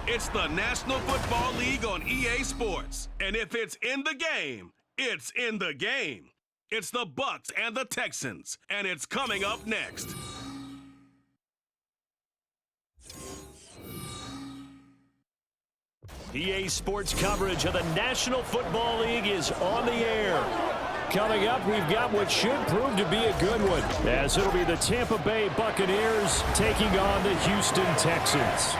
It's the National Football League on EA Sports. And if it's in the game, it's in the game. It's the Bucs and the Texans, and it's coming up next. EA Sports coverage of the National Football League is on the air. Coming up, we've got what should prove to be a good one, as it'll be the Tampa Bay Buccaneers taking on the Houston Texans.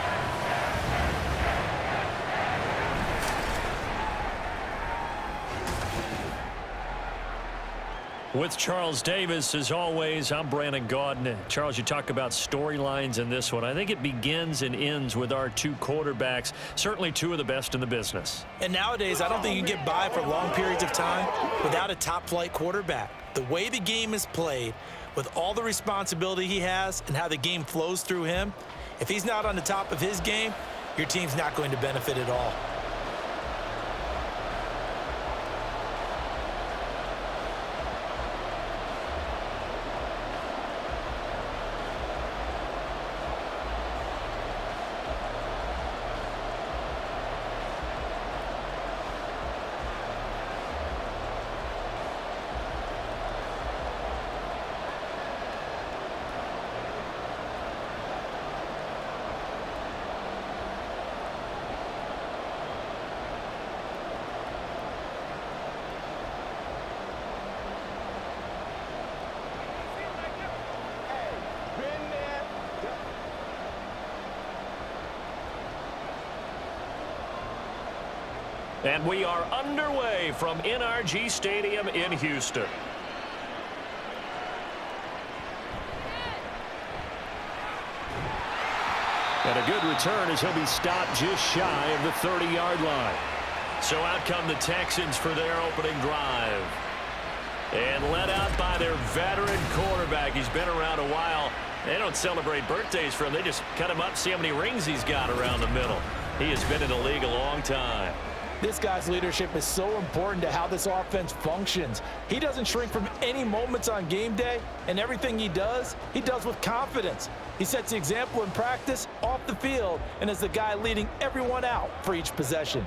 With Charles Davis, as always, I'm Brandon Gaudin. Charles, you talk about storylines in this one. I think it begins and ends with our two quarterbacks, certainly two of the best in the business. And nowadays, I don't think you can get by for long periods of time without a top-flight quarterback. The way the game is played, with all the responsibility he has and how the game flows through him, if he's not on the top of his game, your team's not going to benefit at all. And we are underway from NRG Stadium in Houston. And a good return as he'll be stopped just shy of the 30-yard line. So out come the Texans for their opening drive. And led out by their veteran quarterback. He's been around a while. They don't celebrate birthdays for him. They just cut him up, see how many rings he's got around the middle. He has been in the league a long time. This guy's leadership is so important to how this offense functions. He doesn't shrink from any moments on game day, and everything he does with confidence. He sets the example in practice, off the field, and is the guy leading everyone out for each possession.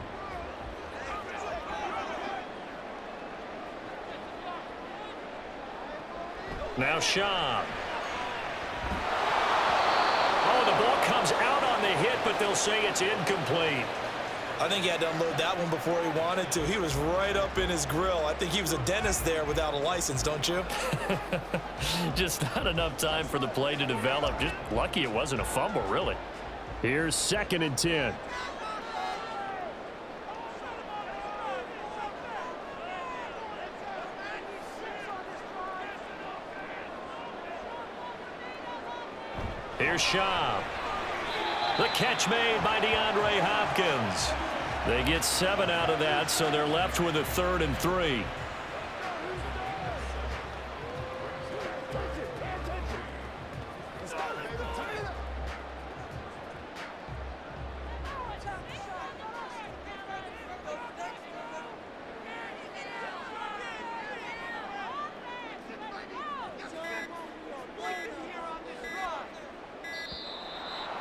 Now Shaw. Oh, the ball comes out on the hit, but they'll say it's incomplete. I think he had to unload that one before he wanted to. He was right up in his grill. I think he was a dentist there without a license, don't you? Just not enough time for the play to develop. Just lucky it wasn't a fumble, really. Here's 2nd and 10. Here's Shaw. The catch made by DeAndre Hopkins. They get 7 out of that, so they're left with a 3rd and 3.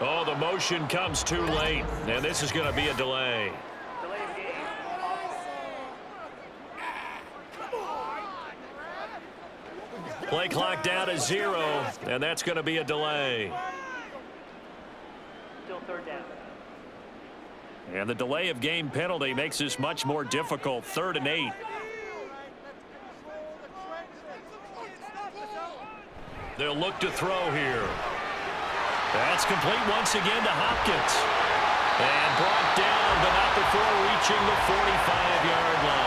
Oh, the motion comes too late, and this is going to be a delay. Play clock down to 0, and that's going to be a delay. Still 3rd down. And the delay of game penalty makes this much more difficult. 3rd and 8. They'll look to throw here. That's complete once again to Hopkins. And brought down, but not before reaching the 45-yard line.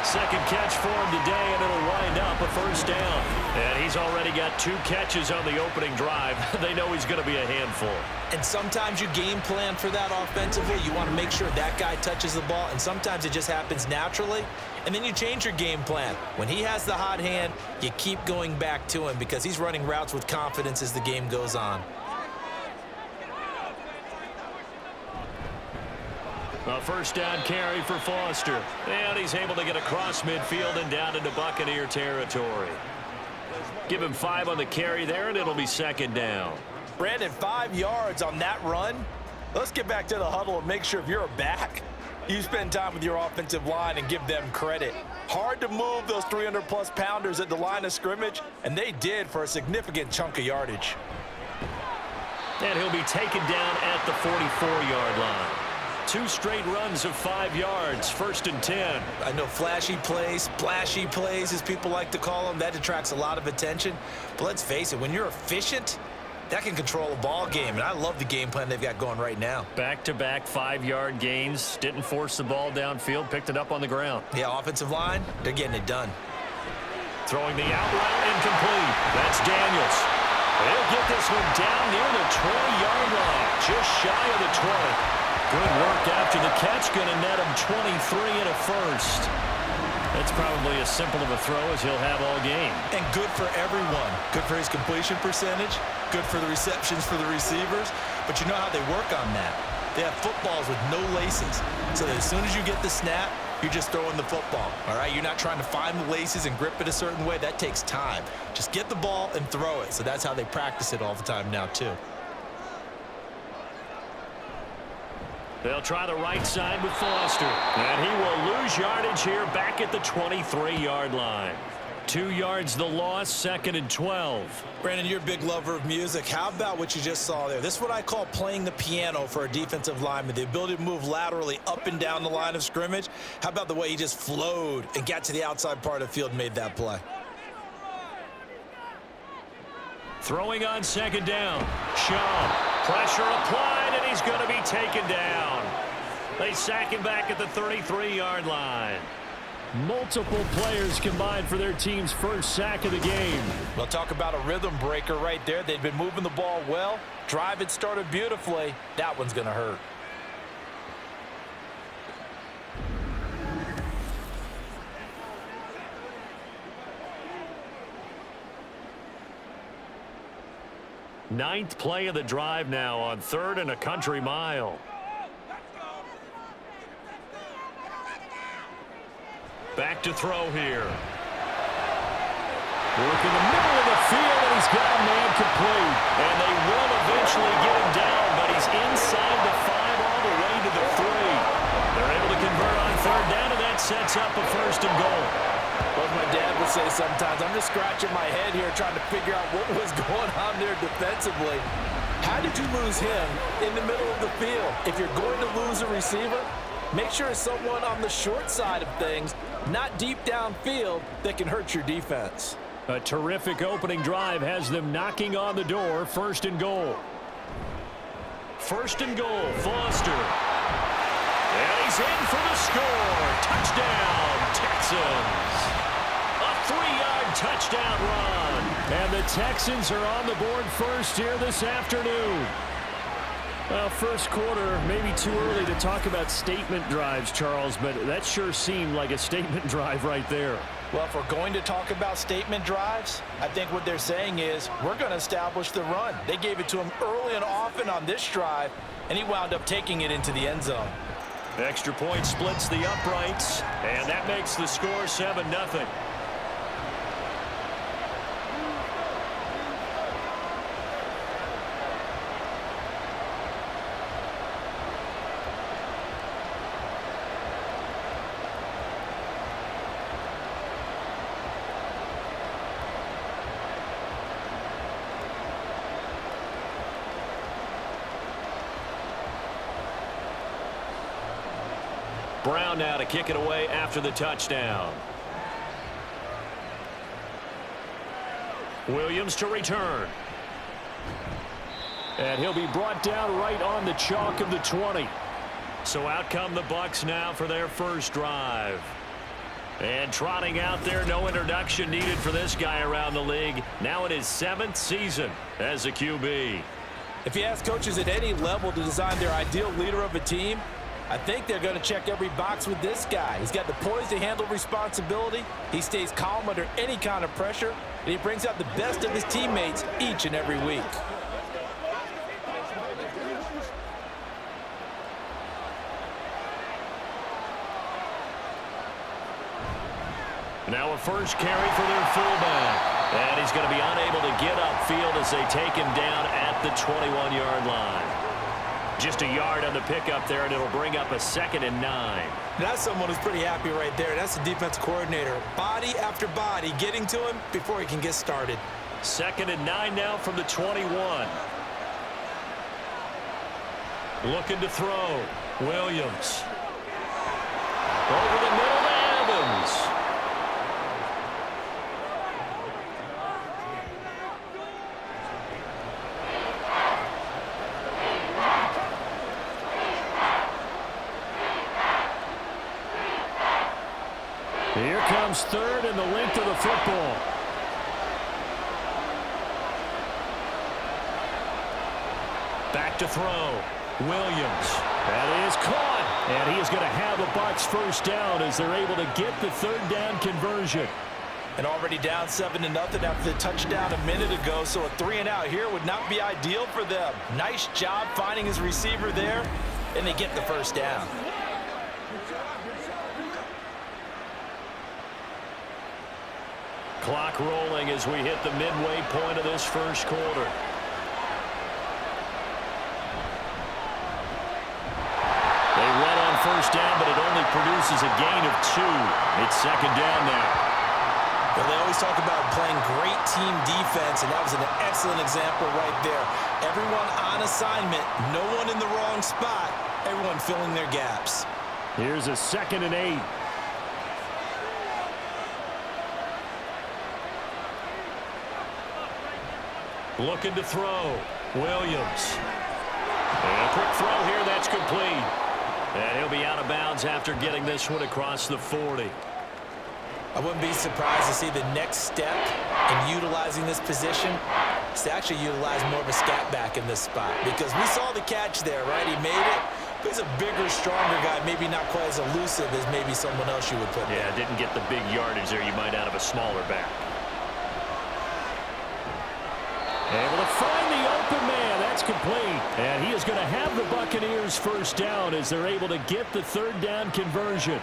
2nd catch for him today, and it'll wind up a 1st down. And he's already got 2 catches on the opening drive. They know he's going to be a handful. And sometimes you game plan for that offensively. You want to make sure that guy touches the ball, and sometimes it just happens naturally. And then you change your game plan. When he has the hot hand, you keep going back to him because he's running routes with confidence as the game goes on. A 1st down carry for Foster. And he's able to get across midfield and down into Buccaneer territory. Give him 5 on the carry there, and it'll be 2nd down. Brandon, 5 yards on that run. Let's get back to the huddle and make sure if you're a back, you spend time with your offensive line and give them credit. Hard to move those 300-plus pounders at the line of scrimmage, and they did for a significant chunk of yardage. And he'll be taken down at the 44-yard line. 2 straight runs of 5 yards, 1st and 10. I know flashy plays, splashy plays, as people like to call them, that attracts a lot of attention. But let's face it, when you're efficient, that can control a ball game, and I love the game plan they've got going right now. Back-to-back 5-yard gains, didn't force the ball downfield, picked it up on the ground. Yeah, offensive line, they're getting it done. Throwing the out route incomplete. That's Daniels. They'll get this one down near the 20-yard line, just shy of the 20. Good work after the catch, going to net him 23 and a first. That's probably as simple of a throw as he'll have all game. And good for everyone. Good for his completion percentage, good for the receptions for the receivers. But you know how they work on that. They have footballs with no laces. So that as soon as you get the snap, you're just throwing the football, all right? You're not trying to find the laces and grip it a certain way. That takes time. Just get the ball and throw it. So that's how they practice it all the time now, too. They'll try the right side with Foster. And he will lose yardage here back at the 23-yard line. 2 yards the loss, 2nd and 12. Brandon, you're a big lover of music. How about what you just saw there? This is what I call playing the piano for a defensive lineman, the ability to move laterally up and down the line of scrimmage. How about the way he just flowed and got to the outside part of the field and made that play? Throwing on 2nd down. Shaw. Pressure applied, and he's going to be taken down. They sack him back at the 33-yard line. Multiple players combined for their team's first sack of the game. We'll talk about a rhythm breaker right there. They've been moving the ball well. Drive had started beautifully. That one's going to hurt. Ninth play of the drive now on 3rd and a country mile. Back to throw here. Work in the middle of the field, and he's got a man complete. And they will eventually get him down, but he's inside the 5 all the way to the 3. They're able to convert on 3rd down, and that sets up a 1st and goal. Well, my dad would say sometimes, I'm just scratching my head here trying to figure out what was going on there defensively. How did you lose him in the middle of the field? If you're going to lose a receiver, make sure it's someone on the short side of things, not deep downfield, that can hurt your defense. A terrific opening drive has them knocking on the door. 1st and goal. 1st and goal, Foster. And he's in for the score. Touchdown, Texans. A 3-yard touchdown run. And the Texans are on the board first here this afternoon. Well, first quarter, maybe too early to talk about statement drives, Charles, but that sure seemed like a statement drive right there. Well, if we're going to talk about statement drives, I think what they're saying is we're going to establish the run. They gave it to him early and often on this drive, and he wound up taking it into the end zone. Extra point splits the uprights, and that makes the score 7-0. Brown now to kick it away after the touchdown. Williams to return. And he'll be brought down right on the chalk of the 20. So out come the Bucs now for their first drive. And trotting out there, no introduction needed for this guy around the league. Now in his 7th season as a QB. If you ask coaches at any level to design their ideal leader of a team, I think they're going to check every box with this guy. He's got the poise to handle responsibility. He stays calm under any kind of pressure, and he brings out the best of his teammates each and every week. Now a first carry for their fullback. And he's going to be unable to get upfield as they take him down at the 21-yard line. Just a yard on the pickup there, and it'll bring up a 2nd and 9. That's someone who's pretty happy right there. That's the defense coordinator. Body after body getting to him before he can get started. 2nd and 9 now from the 21. Looking to throw. Williams. Over the middle to Evans. Here comes 3rd and the length of the football. Back to throw. Williams. That is caught. And he is going to have the Bucs first down as they're able to get the 3rd down conversion. And already down 7-0 after the touchdown a minute ago, so a 3-and-out here would not be ideal for them. Nice job finding his receiver there, and they get the first down. Clock rolling as we hit the midway point of this first quarter. They run on first down, but it only produces a gain of 2. It's 2nd down now. Well, they always talk about playing great team defense, and that was an excellent example right there. Everyone on assignment, no one in the wrong spot, everyone filling their gaps. Here's a 2nd and 8. Looking to throw. Williams. And a quick throw here, that's complete. And he'll be out of bounds after getting this one across the 40. I wouldn't be surprised to see the next step in utilizing this position is to actually utilize more of a scat back in this spot, because we saw the catch there, right? He made it. But he's a bigger, stronger guy, maybe not quite as elusive as maybe someone else you would put there. Yeah, didn't get the big yardage there you might out of a smaller back. Able to find the open man. That's complete. And he is going to have the Buccaneers first down as they're able to get the 3rd down conversion.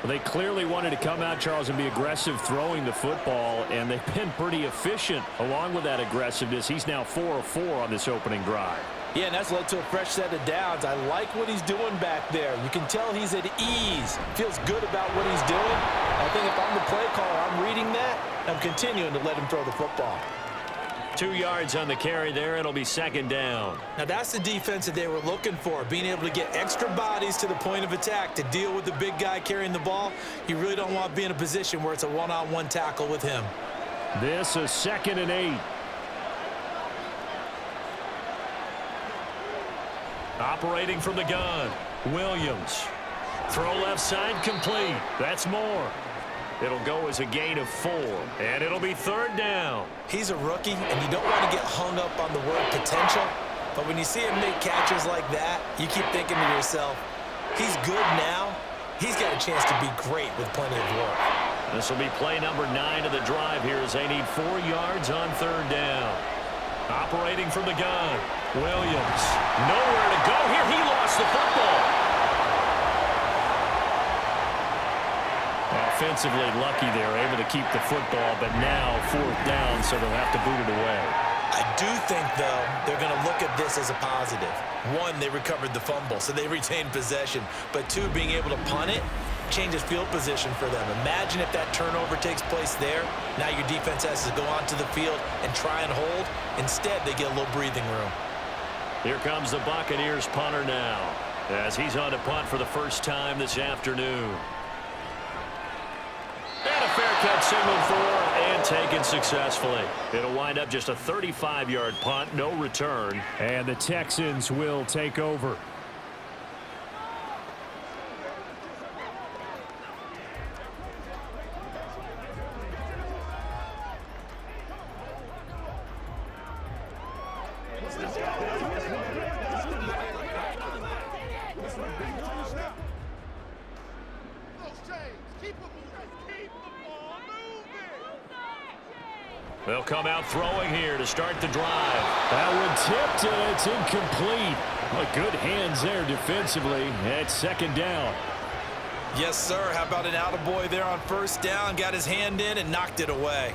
Well, they clearly wanted to come out, Charles, and be aggressive throwing the football, and they've been pretty efficient along with that aggressiveness. He's now 4 of 4 on this opening drive. Yeah, and that's led to a fresh set of downs. I like what he's doing back there. You can tell he's at ease. Feels good about what he's doing. I think if I'm the play caller, I'm reading that. I'm continuing to let him throw the football. 2 yards on the carry there. It'll be 2nd down. Now that's the defense that they were looking for, being able to get extra bodies to the point of attack to deal with the big guy carrying the ball. You really don't want to be in a position where it's a one-on-one tackle with him. This is 2nd and 8. Operating from the gun, Williams. Throw left side complete. That's more. It'll go as a gain of 4, and it'll be 3rd down. He's a rookie, and you don't want to get hung up on the word potential, but when you see him make catches like that, you keep thinking to yourself, he's good now. He's got a chance to be great with plenty of work. This will be play number 9 of the drive here as they need 4 yards on 3rd down. Operating from the gun, Williams. Nowhere to go here. He lost the football. Offensively lucky they're able to keep the football, but now 4th down, so they'll have to boot it away. I do think, though, they're going to look at this as a positive. 1, they recovered the fumble, so they retained possession. But 2, being able to punt it changes field position for them. Imagine if that turnover takes place there. Now your defense has to go onto the field and try and hold. Instead, they get a little breathing room. Here comes the Buccaneers punter now, as he's on to punt for the first time this afternoon. And a fair catch signaled for and taken successfully. It'll wind up just a 35-yard punt, no return. And the Texans will take over. They'll come out throwing here to start the drive. That one tipped, and it's incomplete. Well, good hands there defensively at 2nd down. Yes, sir. How about an attaboy there on 1st down? Got his hand in and knocked it away.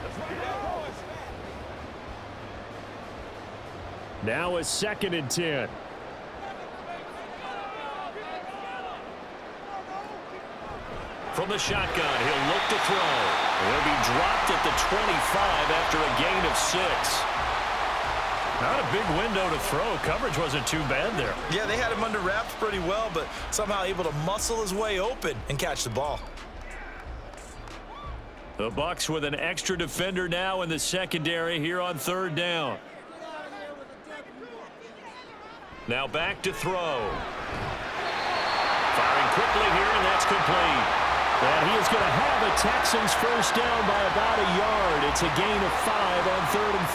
Now a 2nd and 10. From the shotgun, he'll look to throw. He'll be dropped at the 25 after a gain of 6. Not a big window to throw. Coverage wasn't too bad there. Yeah, they had him under wraps pretty well, but somehow able to muscle his way open and catch the ball. The Bucs with an extra defender now in the secondary here on 3rd down. Now back to throw. Firing quickly here, and that's complete. And he is going to have a Texans first down by about a yard. It's a gain of 5 on 3rd and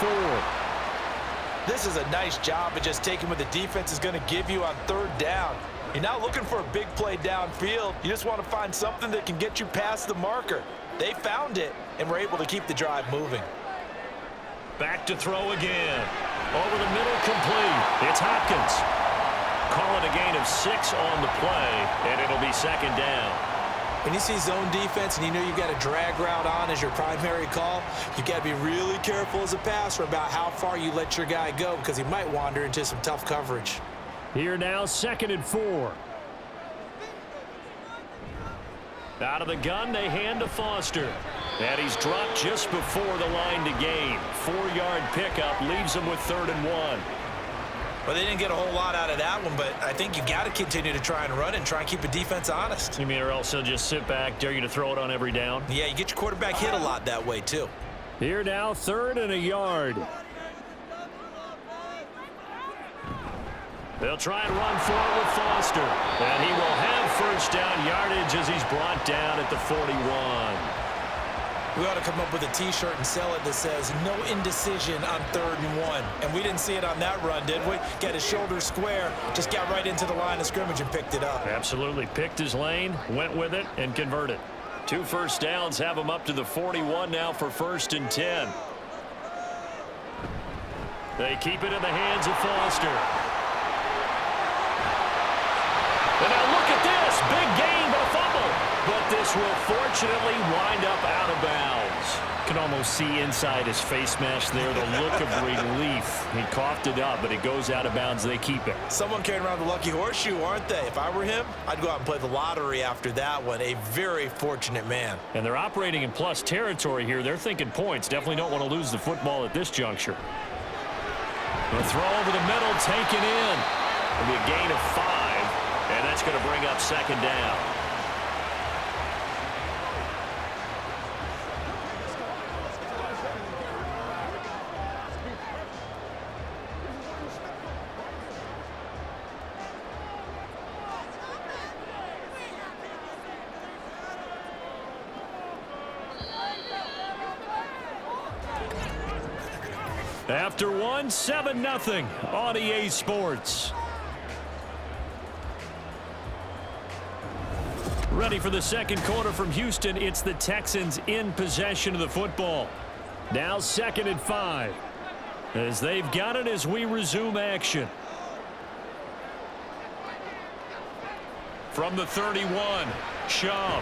4. This is a nice job of just taking what the defense is going to give you on 3rd down. You're not looking for a big play downfield. You just want to find something that can get you past the marker. They found it and were able to keep the drive moving. Back to throw again. Over the middle, complete. It's Hopkins. Call it a gain of 6 on the play, and it'll be 2nd down. When you see zone defense and you know you've got a drag route on as your primary call, you've got to be really careful as a passer about how far you let your guy go because he might wander into some tough coverage. Here now, 2nd and 4. Out of the gun, they hand to Foster. And he's dropped just before the line to gain. 4-yard pickup leaves him with 3rd and 1. Well, they didn't get a whole lot out of that one, but I think you got to continue to try and run and try and keep the defense honest. You mean or else he'll just sit back, dare you to throw it on every down? Yeah, you get your quarterback hit a lot that way, too. Here now, 3rd and a yard. They'll try and run forward with Foster. And he will have first down yardage as he's brought down at the 41. We ought to come up with a T-shirt and sell it that says, no indecision on 3rd and 1. And we didn't see it on that run, did we? Got his shoulders square, just got right into the line of scrimmage and picked it up. Absolutely. Picked his lane, went with it, and converted. 2 first downs have him up to the 41 now for 1st and 10. They keep it in the hands of Foster. And now look at this. Big gain, but a fumble. But this will fortunately wind up out of bounds. Can almost see inside his face mask there, the look of relief. He coughed it up, but it goes out of bounds. They keep it. Someone carrying around the lucky horseshoe, aren't they? If I were him, I'd go out and play the lottery after that one. A very fortunate man. And they're operating in plus territory here. They're thinking points. Definitely don't want to lose the football at this juncture. The throw over the middle, taken in. It'll be a gain of 5, and that's going to bring up 2nd down. After 1, 7-0 on EA Sports. Ready for the 2nd quarter from Houston. It's the Texans in possession of the football. Now 2nd and 5. As they've got it as we resume action. From the 31, Shaw.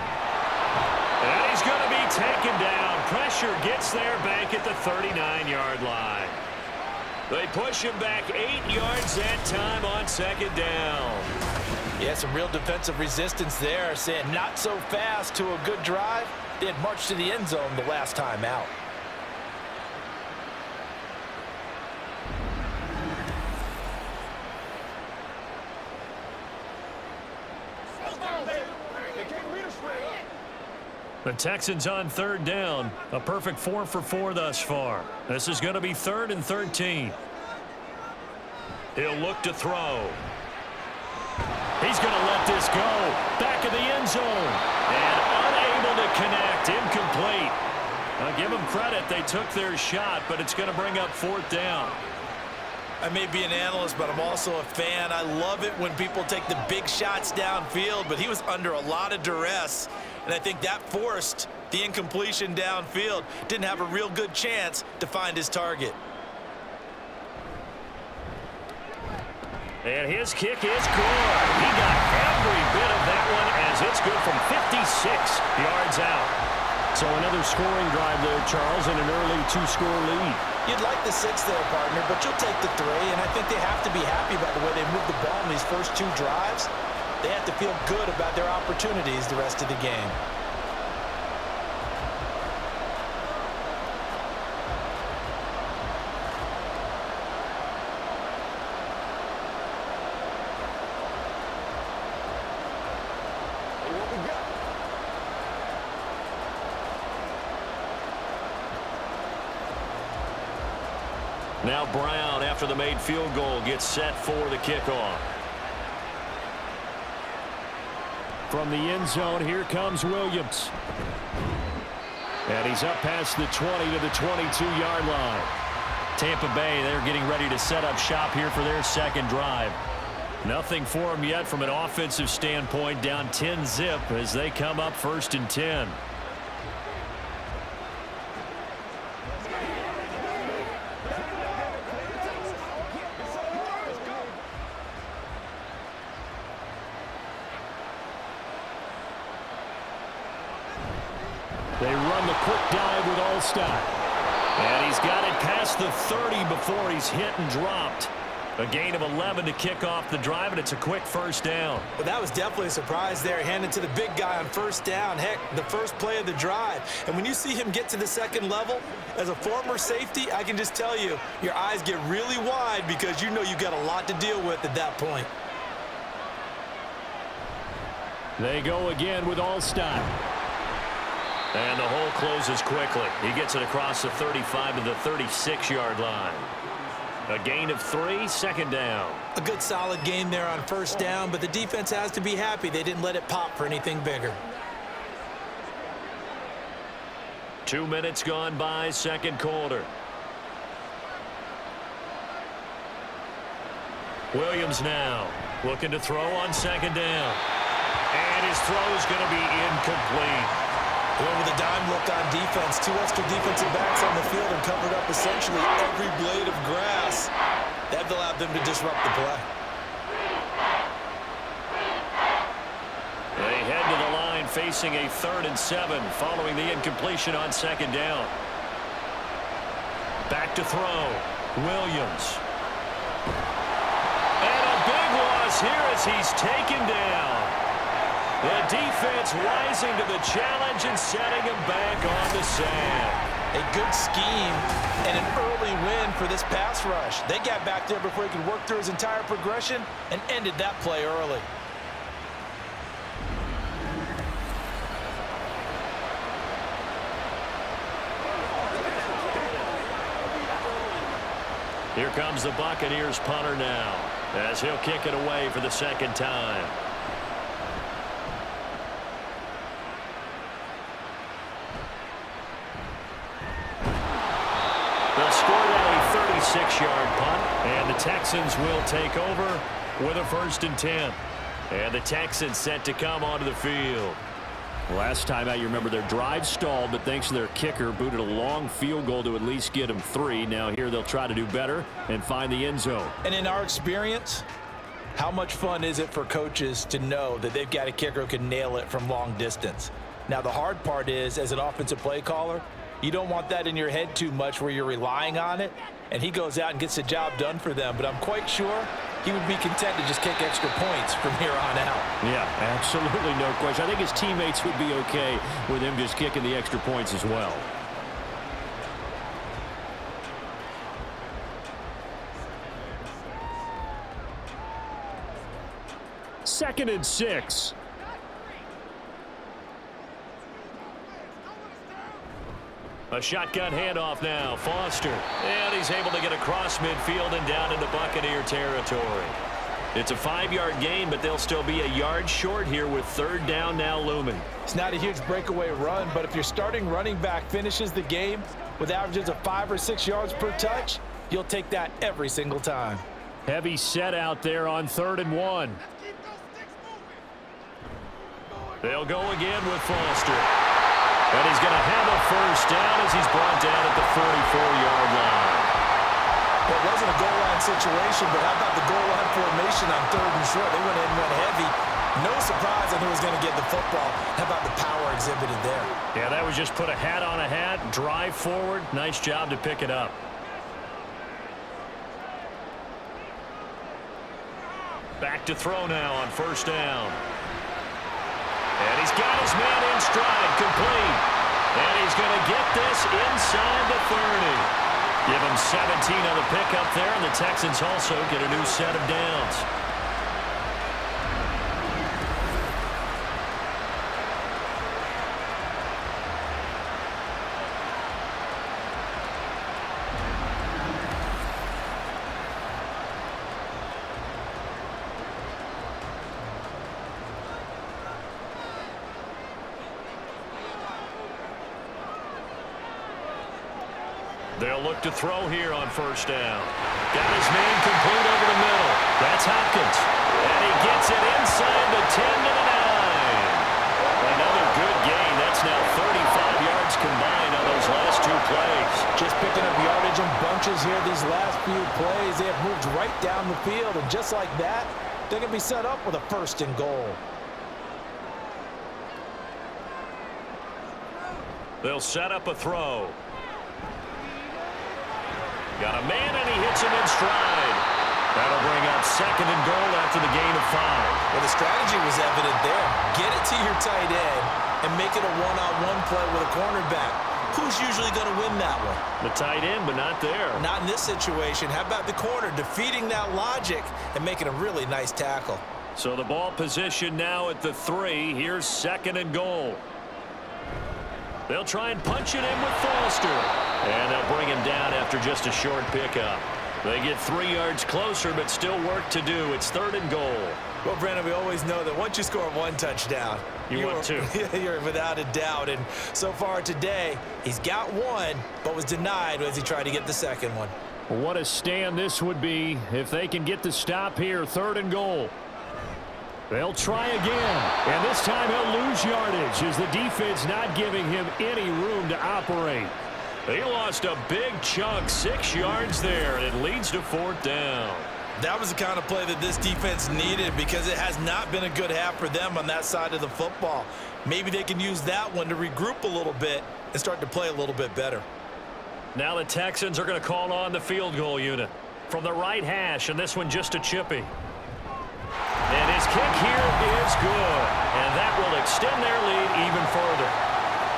And he's going to be taken down. Pressure gets there back at the 39-yard line. They push him back 8 yards that time on 2nd down. Yeah, some real defensive resistance there, saying not so fast to a good drive. They had marched to the end zone the last time out. The Texans on 3rd down. A perfect 4 for 4 thus far. This is going to be 3rd and 13. He'll look to throw. He's going to let this go. Back of the end zone. And unable to connect. Incomplete. I'll give them credit. They took their shot, but it's going to bring up 4th down. I may be an analyst, but I'm also a fan. I love it when people take the big shots downfield, but he was under a lot of duress, and I think that forced the incompletion downfield. Didn't have a real good chance to find his target. And his kick is good. He got every bit of that one as it's good from 56 yards out. So another scoring drive there, Charles, and an early 2-score lead. You'd like the 6 there, partner, but you'll take the 3, and I think they have to be happy about the way they moved the ball in these first 2 drives. They have to feel good about their opportunities the rest of the game. Now Brown, after the made field goal, gets set for the kickoff. From the end zone, here comes Williams. And he's up past the 20 to the 22-yard line. Tampa Bay, they're getting ready to set up shop here for their second drive. Nothing for them yet from an offensive standpoint, down 10-zip as they come up 1st and 10. They run the quick dive with All-Star. And he's got it past the 30 before he's hit and dropped. A gain of 11 to kick off the drive, and it's a quick first down. Well, that was definitely a surprise there, handed to the big guy on first down. Heck, the first play of the drive. And when you see him get to the second level, as a former safety, I can just tell you, your eyes get really wide because you know you've got a lot to deal with at that point. They go again with All-Star. And the hole closes quickly. He gets it across the 35 to the 36-yard line. A gain of 3, second down. A good solid gain there on first down, but the defense has to be happy they didn't let it pop for anything bigger. 2 minutes gone by, second quarter. Williams now looking to throw on second down. And his throw is going to be incomplete. Went with a dime look on defense. 2 extra defensive backs on the field and covered up essentially every blade of grass. That allowed them to disrupt the play. They head to the line facing a 3rd and 7 following the incompletion on second down. Back to throw. Williams. And a big loss here as he's taken down. The defense rising to the challenge and setting him back on the sand. A good scheme and an early win for this pass rush. They got back there before he could work through his entire progression and ended that play early. Here comes the Buccaneers punter now as he'll kick it away for the second time. They'll score that a 36-yard punt, and the Texans will take over with a 1st and 10. And the Texans set to come onto the field. Last time out, you remember their drive stalled, but thanks to their kicker, booted a long field goal to at least get them 3. Now here they'll try to do better and find the end zone. And in our experience, how much fun is it for coaches to know that they've got a kicker who can nail it from long distance? Now the hard part is, as an offensive play caller, you don't want that in your head too much where you're relying on it, and he goes out and gets the job done for them. But I'm quite sure he would be content to just kick extra points from here on out. Yeah, absolutely no question. I think his teammates would be okay with him just kicking the extra points as well. Second and 6. A shotgun handoff now. Foster. And he's able to get across midfield and down into Buccaneer territory. It's a 5-yard gain, but they'll still be a yard short here with 3rd down now looming. It's not a huge breakaway run, but if your starting running back finishes the game with averages of 5 or 6 yards per touch, you'll take that every single time. Heavy set out there on 3rd and 1. They'll go again with Foster. And he's going to have a 1st down as he's brought down at the 44-yard line. Well, it wasn't a goal line situation, but how about the goal line formation on 3rd and short? They went in and went heavy. No surprise on who was going to get the football. How about the power exhibited there? Yeah, that was just put a hat on a hat, drive forward. Nice job to pick it up. Back to throw now on 1st down. And he's got his man in stride, complete. And he's going to get this inside the 30. Give him 17 on the pickup there, and the Texans also get a new set of downs. They'll look to throw here on first down. Got his man complete over the middle. That's Hopkins. And he gets it inside the 10 to the 9. Another good gain. That's now 35 yards combined on those last two plays. Just picking up yardage in bunches here these last few plays. They have moved right down the field, and just like that, they're going to be set up with a 1st and goal. They'll set up a throw. Got a man, and he hits him in stride. That'll bring up 2nd and goal after the gain of 5. Well, the strategy was evident there. Get it to your tight end and make it a one-on-one play with a cornerback. Who's usually going to win that one? The tight end, but not there. Not in this situation. How about the corner defeating that logic and making a really nice tackle? So the ball position now at the 3. Here's 2nd and goal. They'll try and punch it in with Foster. And they'll bring him down after just a short pickup. They get 3 yards closer, but still work to do. It's 3rd and goal. Well, Brandon, we always know that once you score 1 touchdown, want 2. You're without a doubt. And so far today, he's got 1, but was denied as he tried to get the 2nd one. What a stand this would be if they can get the stop here. 3rd and goal. They'll try again, and this time he'll lose yardage as the defense not giving him any room to operate. They lost a big chunk, 6 yards there, and it leads to 4th down. That was the kind of play that this defense needed because it has not been a good half for them on that side of the football. Maybe they can use that one to regroup a little bit and start to play a little bit better. Now the Texans are going to call on the field goal unit from the right hash, and this one just a chippy. And his kick here is good, and that will extend their lead even further.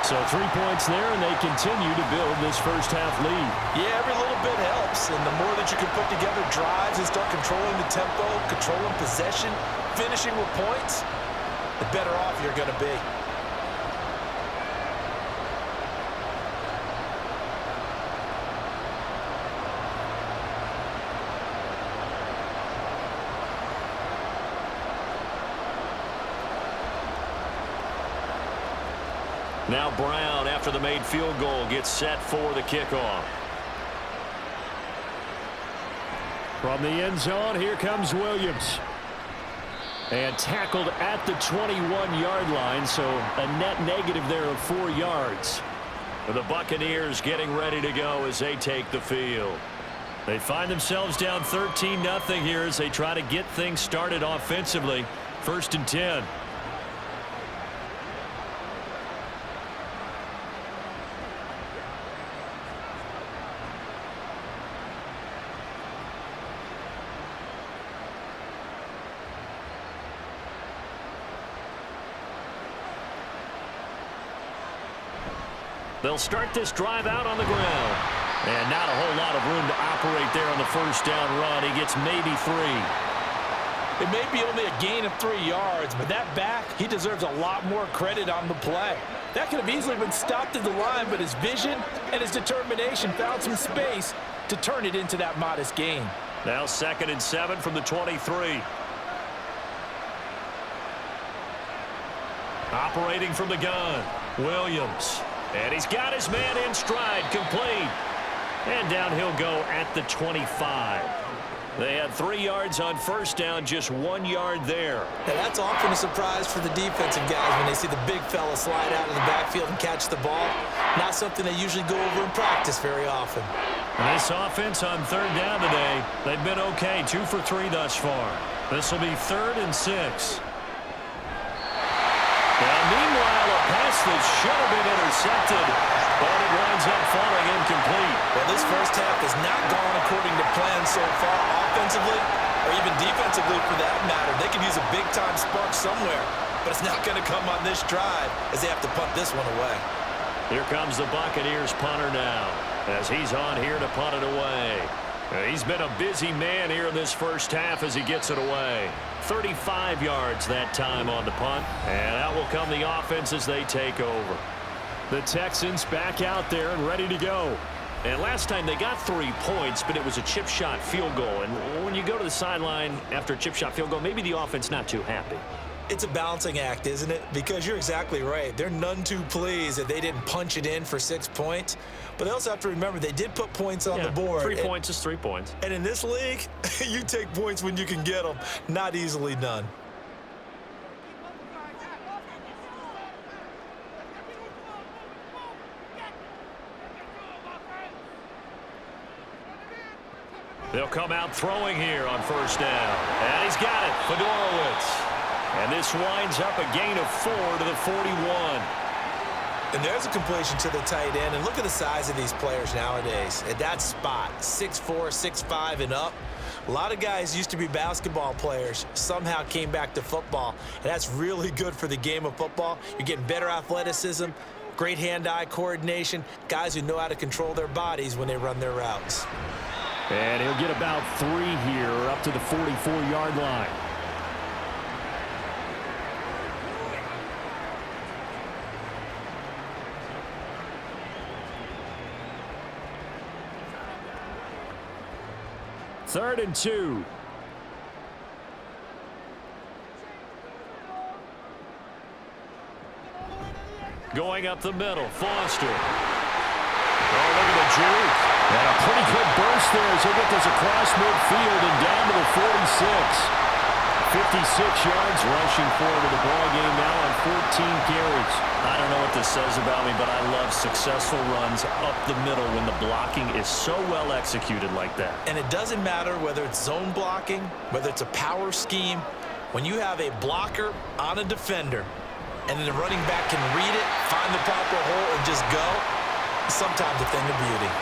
So 3 points there, and they continue to build this first-half lead. Yeah, every little bit helps, and the more that you can put together drives and start controlling the tempo, controlling possession, finishing with points, the better off you're going to be. Now Brown, after the made field goal, gets set for the kickoff. From the end zone, here comes Williams. And tackled at the 21-yard line, so a net negative there of 4 yards. The Buccaneers getting ready to go as they take the field. They find themselves down 13-0 here as they try to get things started offensively. 1st and 10. They'll start this drive out on the ground. And not a whole lot of room to operate there on the 1st down run. He gets maybe 3. It may be only a gain of 3 yards, but that back, he deserves a lot more credit on the play. That could have easily been stopped at the line, but his vision and his determination found some space to turn it into that modest gain. Now 2nd and 7 from the 23. Operating from the gun, Williams. And he's got his man in stride, complete. And down he'll go at the 25. They had 3 yards on 1st down, just 1 yard there. Now that's often a surprise for the defensive guys when they see the big fella slide out of the backfield and catch the ball. Not something they usually go over in practice very often. And this offense on 3rd down today, they've been okay, 2 for 3 thus far. This will be 3rd and 6. Now, meanwhile, a pass that should have been intercepted, but it winds up falling incomplete. Well, this first half has not gone according to plan so far offensively, or even defensively for that matter. They could use a big-time spark somewhere, but it's not going to come on this drive as they have to punt this one away. Here comes the Buccaneers punter now, as he's on here to punt it away. He's been a busy man here in this first half as he gets it away. 35 yards that time on the punt, and out will come the offense as they take over. The Texans back out there and ready to go. And last time they got 3 points, but it was a chip shot field goal. And when you go to the sideline after a chip shot field goal, maybe the offense not too happy. It's a balancing act, isn't it? Because you're exactly right. They're none too pleased that they didn't punch it in for 6 points. But they also have to remember they did put points on the board. 3 points is 3 points. And in this league, you take points when you can get them. Not easily done. They'll come out throwing here on first down. And he's got it, Fedorowicz. And this winds up a gain of 4 to the 41. And there's a completion to the tight end. And look at the size of these players nowadays. At that spot, 6'4", 6'5", and up. A lot of guys used to be basketball players, somehow came back to football. And that's really good for the game of football. You're getting better athleticism, great hand-eye coordination, guys who know how to control their bodies when they run their routes. And he'll get about 3 here up to the 44-yard line. Third and 2. Going up the middle, Foster. Oh, look at the juke. And a pretty good burst there as he'll get this across midfield and down to the 46. 56 yards rushing forward to the ball game now on 14 carries. I don't know what this says about me, but I love successful runs up the middle when the blocking is so well executed like that. And it doesn't matter whether it's zone blocking, whether it's a power scheme. When you have a blocker on a defender, and then the running back can read it, find the proper hole, and just go, it's sometimes a thing of beauty.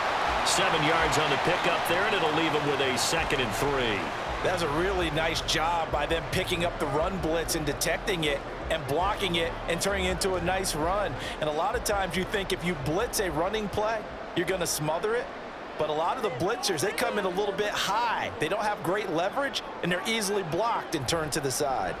7 yards on the pickup there, and it'll leave him with a 2nd and 3. That was a really nice job by them picking up the run blitz and detecting it and blocking it and turning it into a nice run. And a lot of times you think if you blitz a running play, you're going to smother it. But a lot of the blitzers, they come in a little bit high. They don't have great leverage, and they're easily blocked and turned to the side.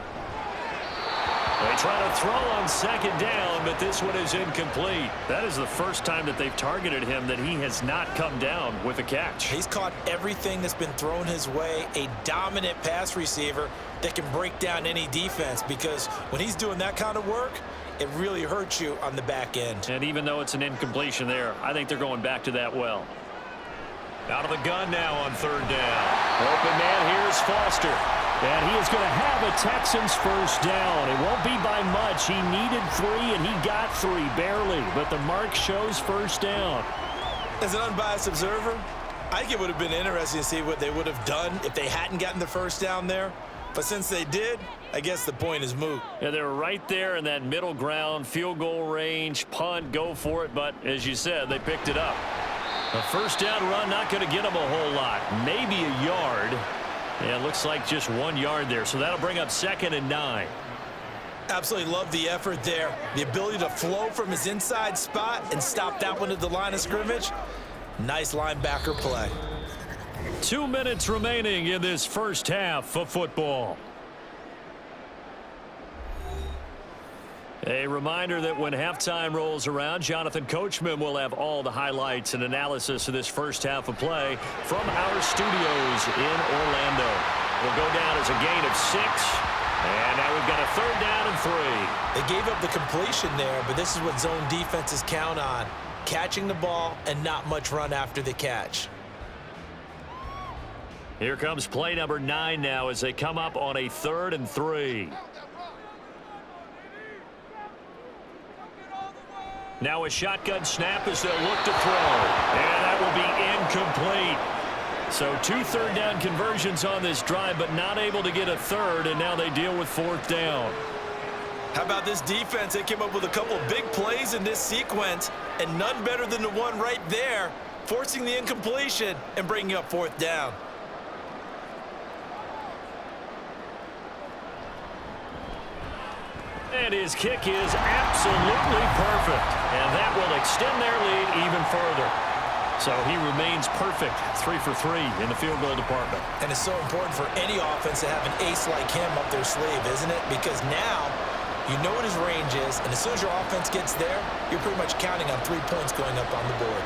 They try to throw on 2nd down, but this one is incomplete. That is the first time that they've targeted him that he has not come down with a catch. He's caught everything that's been thrown his way, a dominant pass receiver that can break down any defense, because when he's doing that kind of work, it really hurts you on the back end. And even though it's an incompletion there, I think they're going back to that well. Out of the gun now on 3rd down. Open man here is Foster. And he is going to have a Texans first down. It won't be by much. He needed 3, and he got 3, barely. But the mark shows first down. As an unbiased observer, I think it would have been interesting to see what they would have done if they hadn't gotten the first down there. But since they did, I guess the point is moot. Yeah, they were right there in that middle ground, field goal range, punt, go for it. But as you said, they picked it up. A first down run not going to get them a whole lot. Maybe a yard. Yeah, it looks like just 1 yard there, so that'll bring up 2nd and 9. Absolutely love the effort there. The ability to flow from his inside spot and stop that one at the line of scrimmage. Nice linebacker play. 2 minutes remaining in this first half of football. A reminder that when halftime rolls around, Jonathan Coachman will have all the highlights and analysis of this first half of play from our studios in Orlando. We'll go down as a gain of 6, and now we've got a 3rd down and 3. They gave up the completion there, but this is what zone defenses count on. Catching the ball and not much run after the catch. Here comes play number 9 now as they come up on a 3rd and 3. Now a shotgun snap as they'll look to throw. And that will be incomplete. So 2 3rd down conversions on this drive, but not able to get a 3rd, and now they deal with 4th down. How about this defense? They came up with a couple of big plays in this sequence, and none better than the one right there, forcing the incompletion and bringing up 4th down. And his kick is absolutely perfect. And that will extend their lead even further. So he remains perfect, 3 for 3 in the field goal department. And it's so important for any offense to have an ace like him up their sleeve, isn't it? Because now you know what his range is, and as soon as your offense gets there, you're pretty much counting on 3 points going up on the board.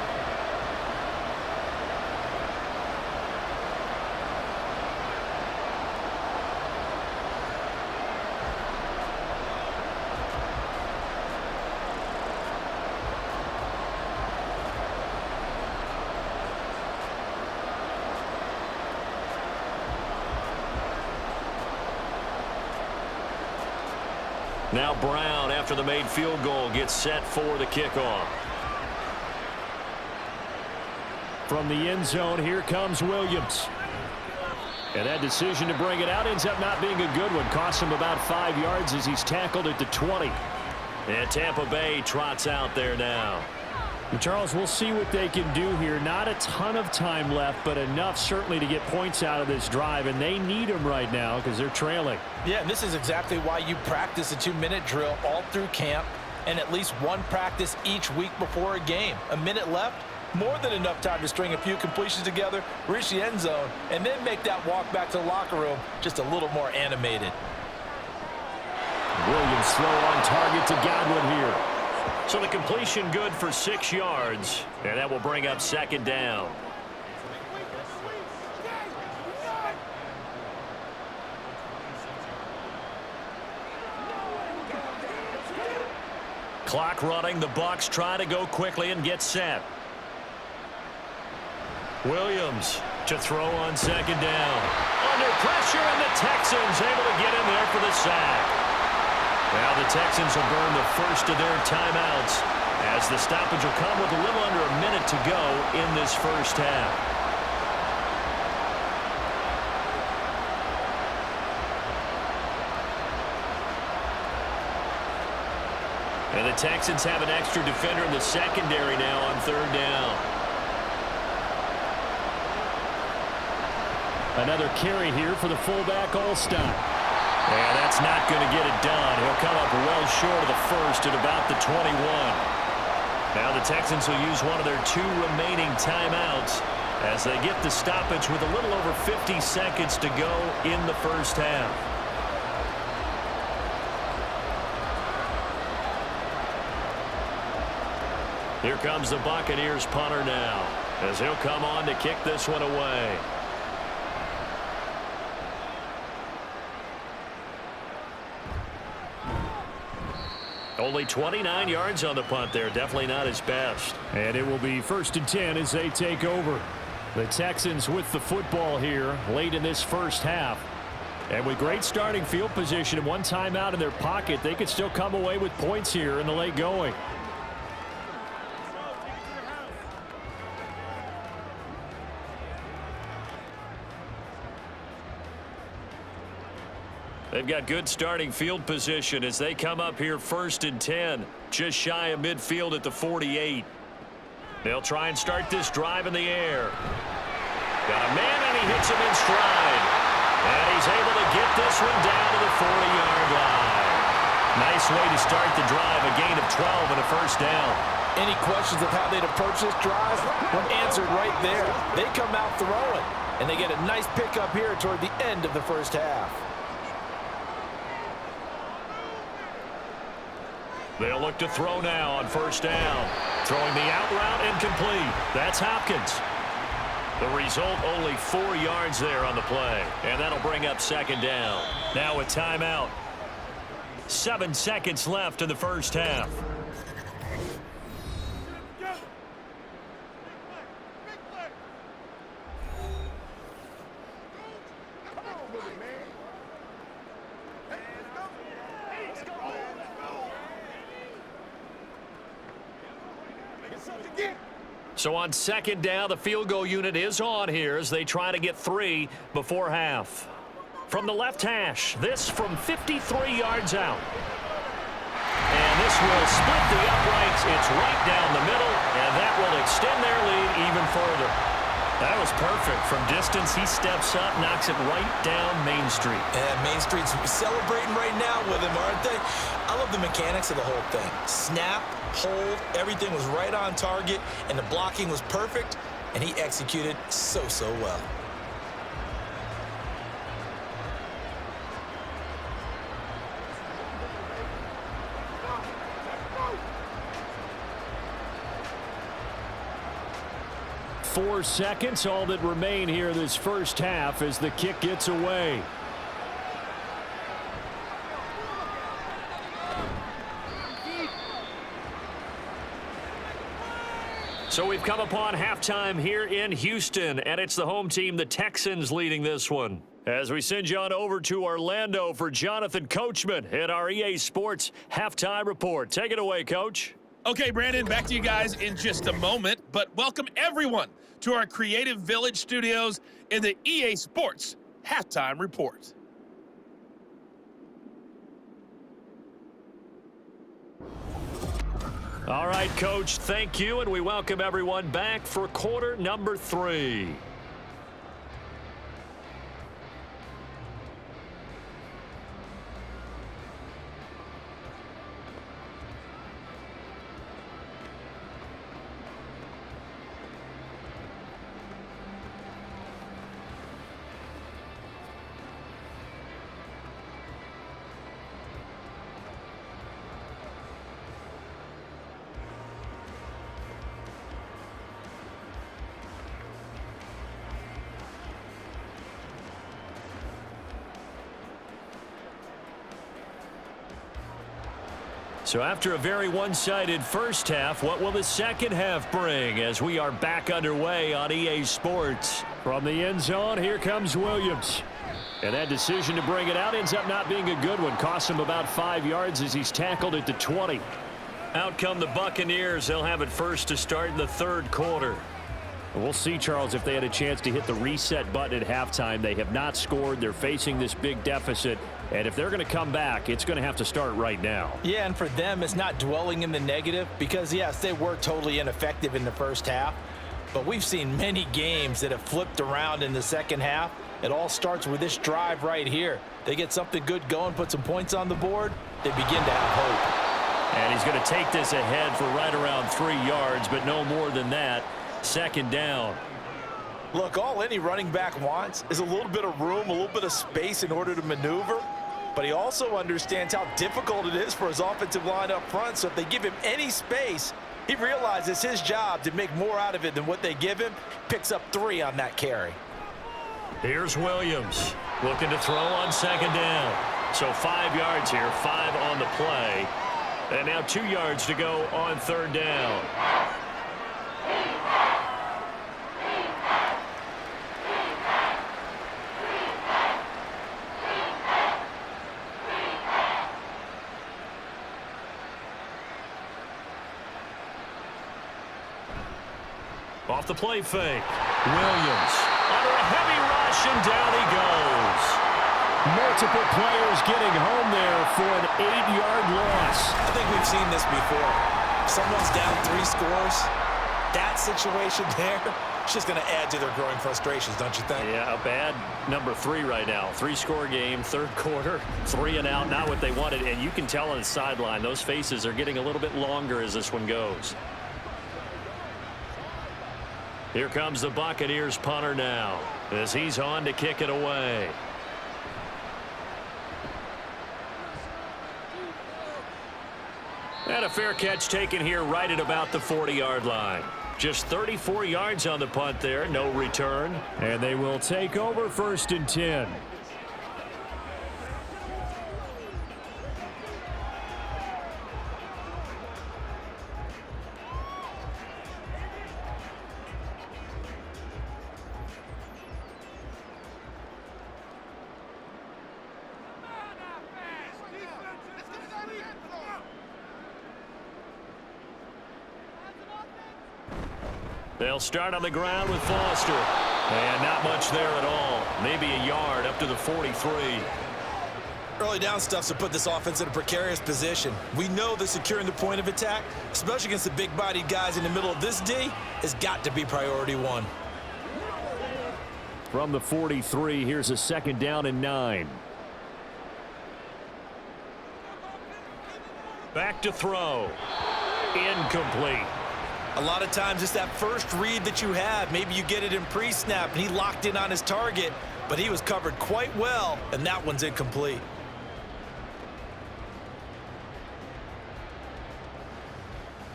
Now Brown, after the made field goal, gets set for the kickoff. From the end zone, here comes Williams. And that decision to bring it out ends up not being a good one. Costs him about 5 yards as he's tackled at the 20. And Tampa Bay trots out there now. And Charles, we'll see what they can do here. Not a ton of time left, but enough certainly to get points out of this drive. And they need them right now because they're trailing. Yeah, and this is exactly why you practice a 2-minute drill all through camp and at least one practice each week before a game. A minute left, more than enough time to string a few completions together, reach the end zone, and then make that walk back to the locker room just a little more animated. Williams throw on target to Godwin here. So the completion good for 6 yards, and that will bring up second down. Clock running. The Bucs try to go quickly and get set. Williams to throw on second down. Under pressure, and the Texans able to get in there for the sack. Now the Texans will burn the first of their timeouts as the stoppage will come with a little under a minute to go in this first half. And the Texans have an extra defender in the secondary now on third down. Another carry here for the fullback, All-Star. And that's not going to get it done. He'll come up well short of the first at about the 21. Now the Texans will use one of their 2 remaining timeouts as they get the stoppage with a little over 50 seconds to go in the first half. Here comes the Buccaneers punter now as he'll come on to kick this one away. Only 29 yards on the punt there. Definitely not his best. And it will be 1st and 10 as they take over. The Texans with the football here late in this first half. And with great starting field position and one timeout in their pocket, they could still come away with points here in the late going. They've got good starting field position as they come up here 1st and 10, just shy of midfield at the 48. They'll try and start this drive in the air. Got a man, and he hits him in stride. And he's able to get this one down to the 40-yard line. Nice way to start the drive, a gain of 12 and a first down. Any questions of how they'd approach this drive? Well, answered right there. They come out throwing, and they get a nice pickup here toward the end of the first half. They'll look to throw now on first down. Throwing the out route incomplete. That's Hopkins. The result, only 4 yards there on the play. And that'll bring up second down. Now a timeout. 7 seconds left in the first half. So on second down, the field goal unit is on here as they try to get 3 before half. From the left hash, this from 53 yards out. And this will split the uprights. It's right down the middle, and that will extend their lead even further. That was perfect. From distance, he steps up, knocks it right down Main Street. And Main Street's celebrating right now with him, aren't they? I love the mechanics of the whole thing. Snap, hold, everything was right on target, and the blocking was perfect, and he executed so well. Four seconds, all that remain here this first half as the kick gets away. So we've come upon halftime here in Houston, and it's the home team, the Texans, leading this one. As we send you on over to Orlando for Jonathan Coachman at our EA Sports Halftime Report. Take it away, Coach. Okay, Brandon, back to you guys in just a moment, but welcome everyone to our Creative Village studios in the EA Sports Halftime Report. All right, Coach, thank you, and we welcome everyone back for quarter number 3. So after a very one-sided first half, what will the second half bring as we are back underway on EA Sports? From the end zone, here comes Williams. And that decision to bring it out ends up not being a good one. Costs him about 5 yards as he's tackled at the 20. Out come the Buccaneers. They'll have it first to start in the third quarter. We'll see, Charles, if they had a chance to hit the reset button at halftime. They have not scored. They're facing this big deficit. And if they're going to come back, it's going to have to start right now. Yeah, and for them, it's not dwelling in the negative because, yes, they were totally ineffective in the first half. But we've seen many games that have flipped around in the second half. It all starts with this drive right here. They get something good going, put some points on the board, they begin to have hope. And he's going to take this ahead for right around 3 yards, but no more than that. Second down. Look, all any running back wants is a little bit of room, a little bit of space in order to maneuver. But he also understands how difficult it is for his offensive line up front. So if they give him any space, he realizes his job to make more out of it than what they give him. Picks up 3 on that carry. Here's Williams looking to throw on second down. So 5 yards here, 5 on the play. And now 2 yards to go on third down. Off the play fake. Williams under a heavy rush, and down he goes. Multiple players getting home there for an 8-yard loss. I think we've seen this before. Someone's down 3 scores. That situation there, it's just going to add to their growing frustrations, don't you think? Yeah, a bad number 3 right now. 3-score game, third quarter, 3 and out, not what they wanted. And you can tell on the sideline, those faces are getting a little bit longer as this one goes. Here comes the Buccaneers punter now as he's on to kick it away. And a fair catch taken here right at about the 40-yard line. Just 34 yards on the punt there, no return. And they will take over 1st and 10. They'll start on the ground with Foster. And not much there at all. Maybe a yard up to the 43. Early down stuff to put this offense in a precarious position. We know that securing the point of attack, especially against the big-bodied guys in the middle of this D, has got to be priority 1. From the 43, here's a 2nd down and 9. Back to throw. Incomplete. A lot of times it's that first read that you have. Maybe you get it in pre-snap, and he locked in on his target, but he was covered quite well, and that one's incomplete.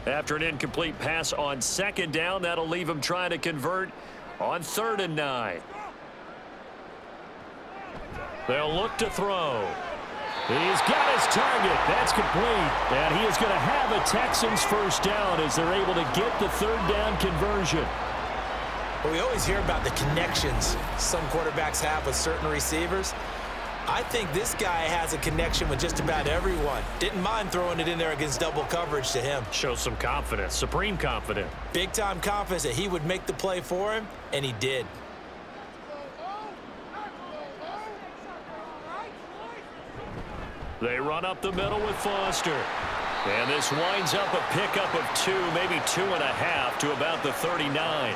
After an incomplete pass on 2nd down, that'll leave him trying to convert on 3rd and 9. They'll look to throw. He's got his target. That's complete. And he is going to have a Texans first down as they're able to get the 3rd down conversion. Well, we always hear about the connections some quarterbacks have with certain receivers. I think this guy has a connection with just about everyone. Didn't mind throwing it in there against double coverage to him. Shows some confidence, supreme confidence. Big-time confidence that he would make the play for him, and he did. They run up the middle with Foster. And this winds up a pickup of 2, maybe 2.5 to about the 39.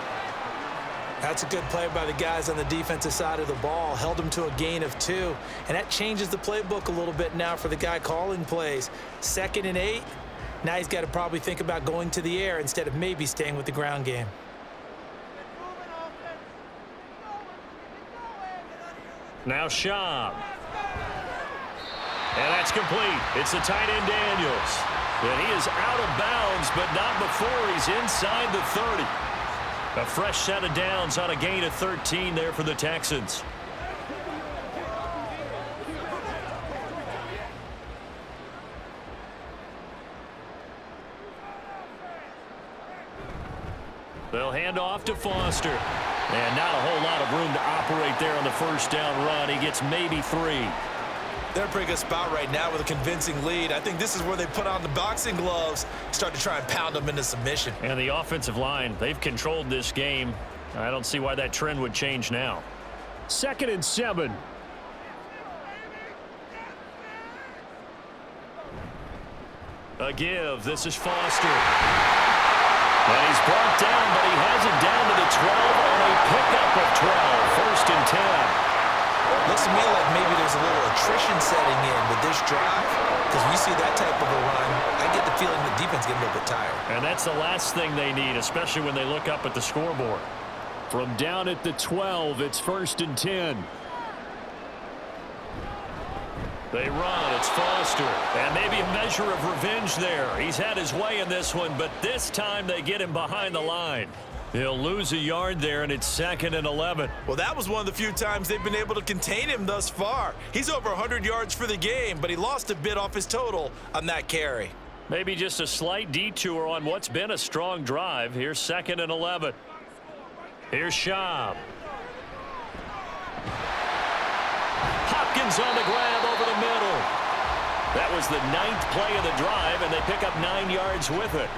That's a good play by the guys on the defensive side of the ball. Held him to a gain of 2. And that changes the playbook a little bit now for the guy calling plays. 2nd and 8. Now he's got to probably think about going to the air instead of maybe staying with the ground game. Now Schaub. And that's complete. It's the tight end Daniels. And he is out of bounds, but not before he's inside the 30. A fresh set of downs on a gain of 13 there for the Texans. They'll hand off to Foster. And not a whole lot of room to operate there on the first down run. He gets maybe 3. They're in a pretty good spot right now with a convincing lead. I think this is where they put on the boxing gloves, start to try and pound them into submission. And the offensive line, they've controlled this game. I don't see why that trend would change now. 2nd and 7. A give. This is Foster. And he's brought down, but he has it down to the 12 on a pickup of 12. 1st and 10. Looks to me like maybe there's a little attrition setting in with this drive, because when you see that type of a run, I get the feeling the defense getting a little bit tired. And that's the last thing they need, especially when they look up at the scoreboard. From down at the 12, it's 1st and 10. They run. It's Foster. And maybe a measure of revenge there. He's had his way in this one, but this time they get him behind the line. He'll lose a yard there, and it's 2nd and 11. Well, that was one of the few times they've been able to contain him thus far. He's over 100 yards for the game, but he lost a bit off his total on that carry. Maybe just a slight detour on what's been a strong drive. Here's 2nd and 11. Here's Schaub. Hopkins on the grab over the middle. That was the 9th play of the drive, and they pick up 9 yards with it.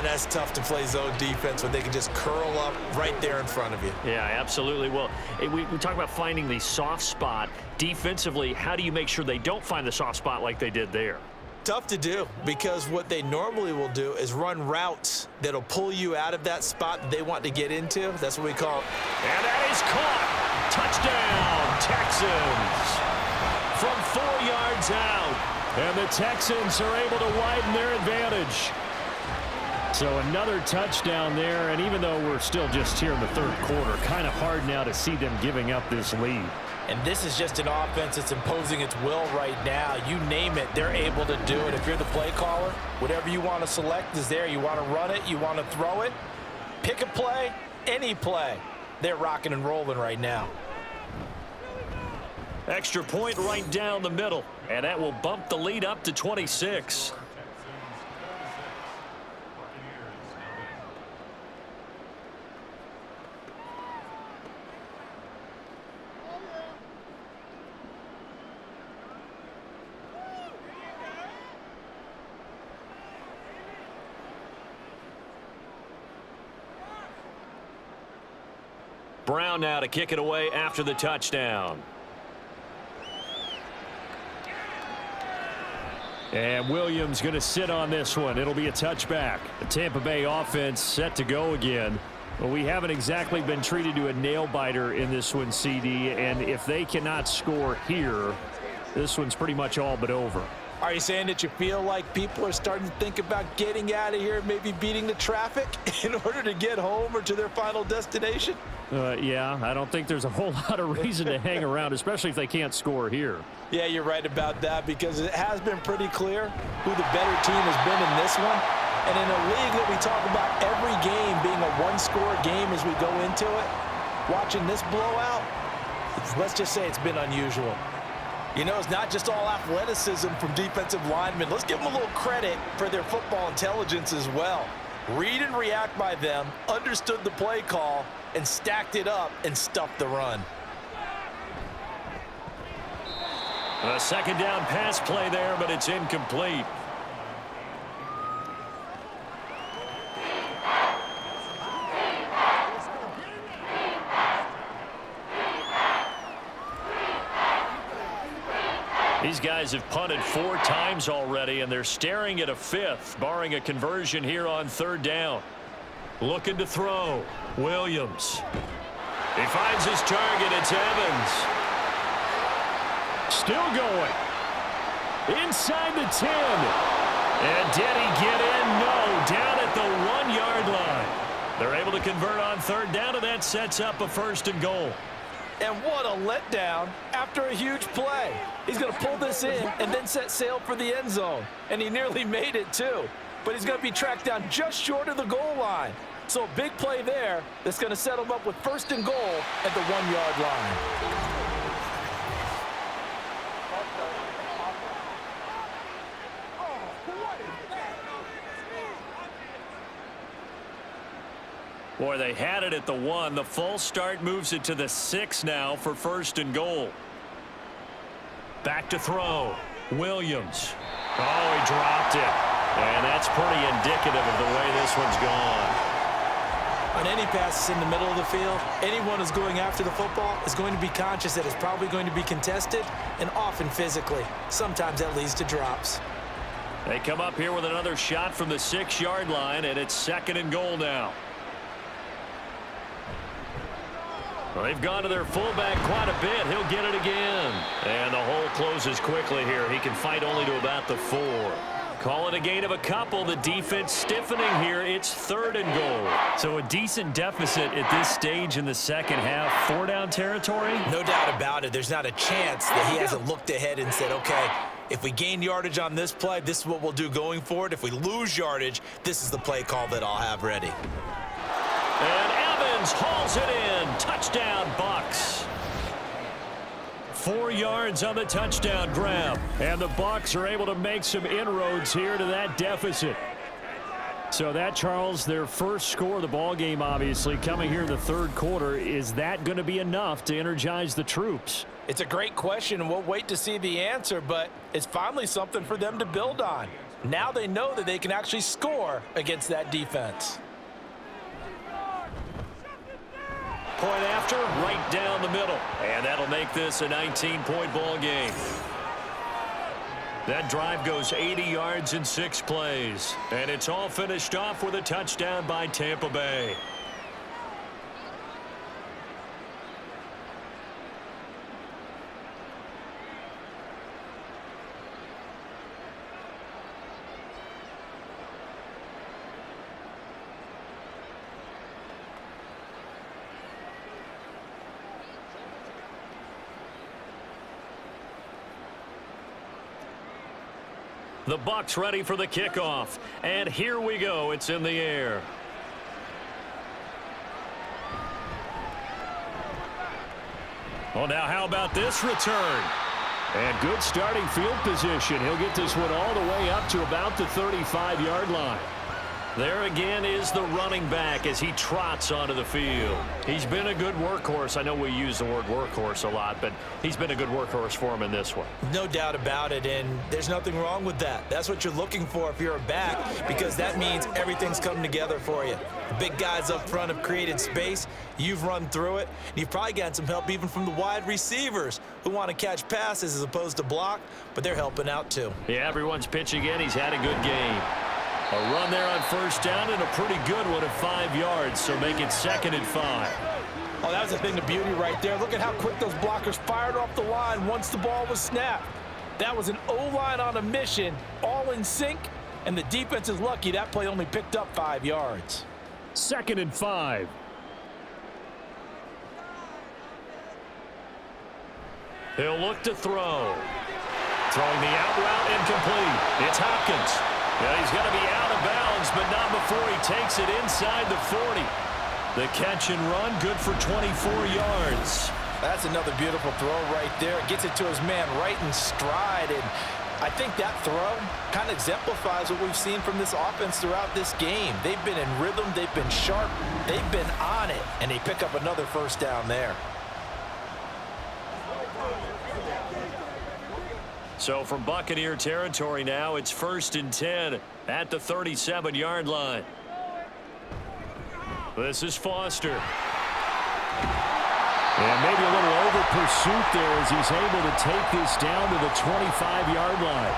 That's tough to play zone defense when they can just curl up right there in front of you. Yeah, absolutely. Well, we talk about finding the soft spot. Defensively, how do you make sure they don't find the soft spot like they did there? Tough to do, because what they normally will do is run routes that'll pull you out of that spot that they want to get into. That's what we call it. And that is caught. Touchdown, Texans. From 4 yards out. And the Texans are able to widen their advantage. So another touchdown there, and even though we're still just here in the 3rd quarter, kind of hard now to see them giving up this lead. And this is just an offense that's imposing its will right now. You name it, they're able to do it. If you're the play caller, whatever you want to select is there. You want to run it, you want to throw it. Pick a play, any play. They're rocking and rolling right now. Extra point right down the middle, and that will bump the lead up to 26. Brown now to kick it away after the touchdown. And Williams going to sit on this one. It'll be a touchback. The Tampa Bay offense set to go again. Well, we haven't exactly been treated to a nail-biter in this one, CD. And if they cannot score here, this one's pretty much all but over. Are you saying that you feel like people are starting to think about getting out of here, maybe beating the traffic in order to get home or to their final destination? Yeah, I don't think there's a whole lot of reason to hang around, especially if they can't score here. Yeah, you're right about that, because it has been pretty clear who the better team has been in this one. And in a league that we talk about every game being a one-score game as we go into it, watching this blowout, let's just say it's been unusual. You know, it's not just all athleticism from defensive linemen. Let's give them a little credit for their football intelligence as well. Read and react by them, understood the play call, and stacked it up and stuffed the run. A second down pass play there, but it's incomplete. These guys have punted 4 times already, and they're staring at a 5th, barring a conversion here on 3rd down. Looking to throw. Williams. He finds his target. It's Evans. Still going. Inside the 10. And did he get in? No. Down at the 1-yard line. They're able to convert on 3rd down, and that sets up a 1st and goal. And what a letdown after a huge play. He's going to pull this in and then set sail for the end zone. And he nearly made it, too. But he's going to be tracked down just short of the goal line. So a big play there that's going to set him up with 1st and goal at the 1-yard line. Boy, they had it at the 1. The false start moves it to the 6 now for 1st and goal. Back to throw. Williams. Oh, he dropped it. And that's pretty indicative of the way this one's gone. On any passes in the middle of the field, anyone who's going after the football is going to be conscious that it's probably going to be contested, and often physically. Sometimes that leads to drops. They come up here with another shot from the 6-yard line, and it's 2nd and goal now. Well, they've gone to their fullback quite a bit. He'll get it again. And the hole closes quickly here. He can fight only to about the 4. Call it a gain of a couple. The defense stiffening here. It's 3rd and goal. So a decent deficit at this stage in the second half. 4-down territory? No doubt about it. There's not a chance that he hasn't looked ahead and said, okay, if we gain yardage on this play, this is what we'll do going forward. If we lose yardage, this is the play call that I'll have ready. And Evans hauls it in. Touchdown, Bucs. 4 yards on the touchdown grab. And the Bucs are able to make some inroads here to that deficit. So that, Charles, their first score of the ball game, obviously, coming here in the 3rd quarter. Is that going to be enough to energize the troops? It's a great question, and we'll wait to see the answer, but it's finally something for them to build on. Now they know that they can actually score against that defense. Point after, right down the middle. And that'll make this a 19-point ball game. That drive goes 80 yards in 6 plays. And it's all finished off with a touchdown by Tampa Bay. The Bucs ready for the kickoff. And here we go. It's in the air. Well, now how about this return? And good starting field position. He'll get this one all the way up to about the 35-yard line. There again is the running back as he trots onto the field. He's been a good workhorse. I know we use the word workhorse a lot, but he's been a good workhorse for him in this one. No doubt about it, and there's nothing wrong with that. That's what you're looking for if you're a back, because that means everything's coming together for you. The big guys up front have created space. You've run through it. And you've probably gotten some help even from the wide receivers who want to catch passes as opposed to block, but they're helping out too. Yeah, everyone's pitching in. He's had a good game. A run there on 1st down and a pretty good one at 5 yards, so make it 2nd and 5. Oh, that was a thing of beauty right there. Look at how quick those blockers fired off the line once the ball was snapped. That was an O-line on a mission, all in sync, and the defense is lucky that play only picked up 5 yards. 2nd and 5. He'll look to throw. Throwing the out route incomplete. It's Hopkins. Yeah, he's going to be out of bounds, but not before he takes it inside the 40. The catch and run, good for 24 yards. That's another beautiful throw right there. Gets it to his man right in stride, and I think that throw kind of exemplifies what we've seen from this offense throughout this game. They've been in rhythm, they've been sharp, they've been on it, and they pick up another first down there. So from Buccaneer territory now, it's 1st and 10 at the 37-yard line. This is Foster. And maybe a little over pursuit there as he's able to take this down to the 25-yard line.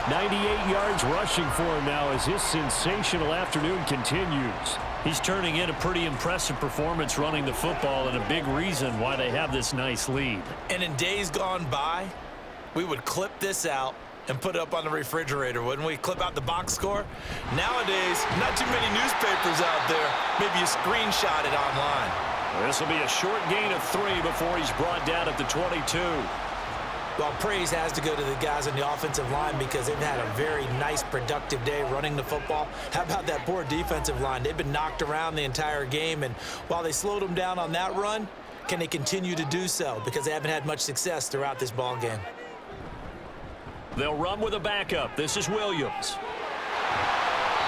98 yards rushing for him now as his sensational afternoon continues. He's turning in a pretty impressive performance running the football, and a big reason why they have this nice lead. And in days gone by, we would clip this out and put it up on the refrigerator, wouldn't we? Clip out the box score. Nowadays, not too many newspapers out there. Maybe you screenshot it online. This will be a short gain of 3 before he's brought down at the 22. Well, praise has to go to the guys on the offensive line because they've had a very nice, productive day running the football. How about that poor defensive line? They've been knocked around the entire game, and while they slowed them down on that run, can they continue to do so? Because they haven't had much success throughout this ball game. They'll run with a backup. This is Williams.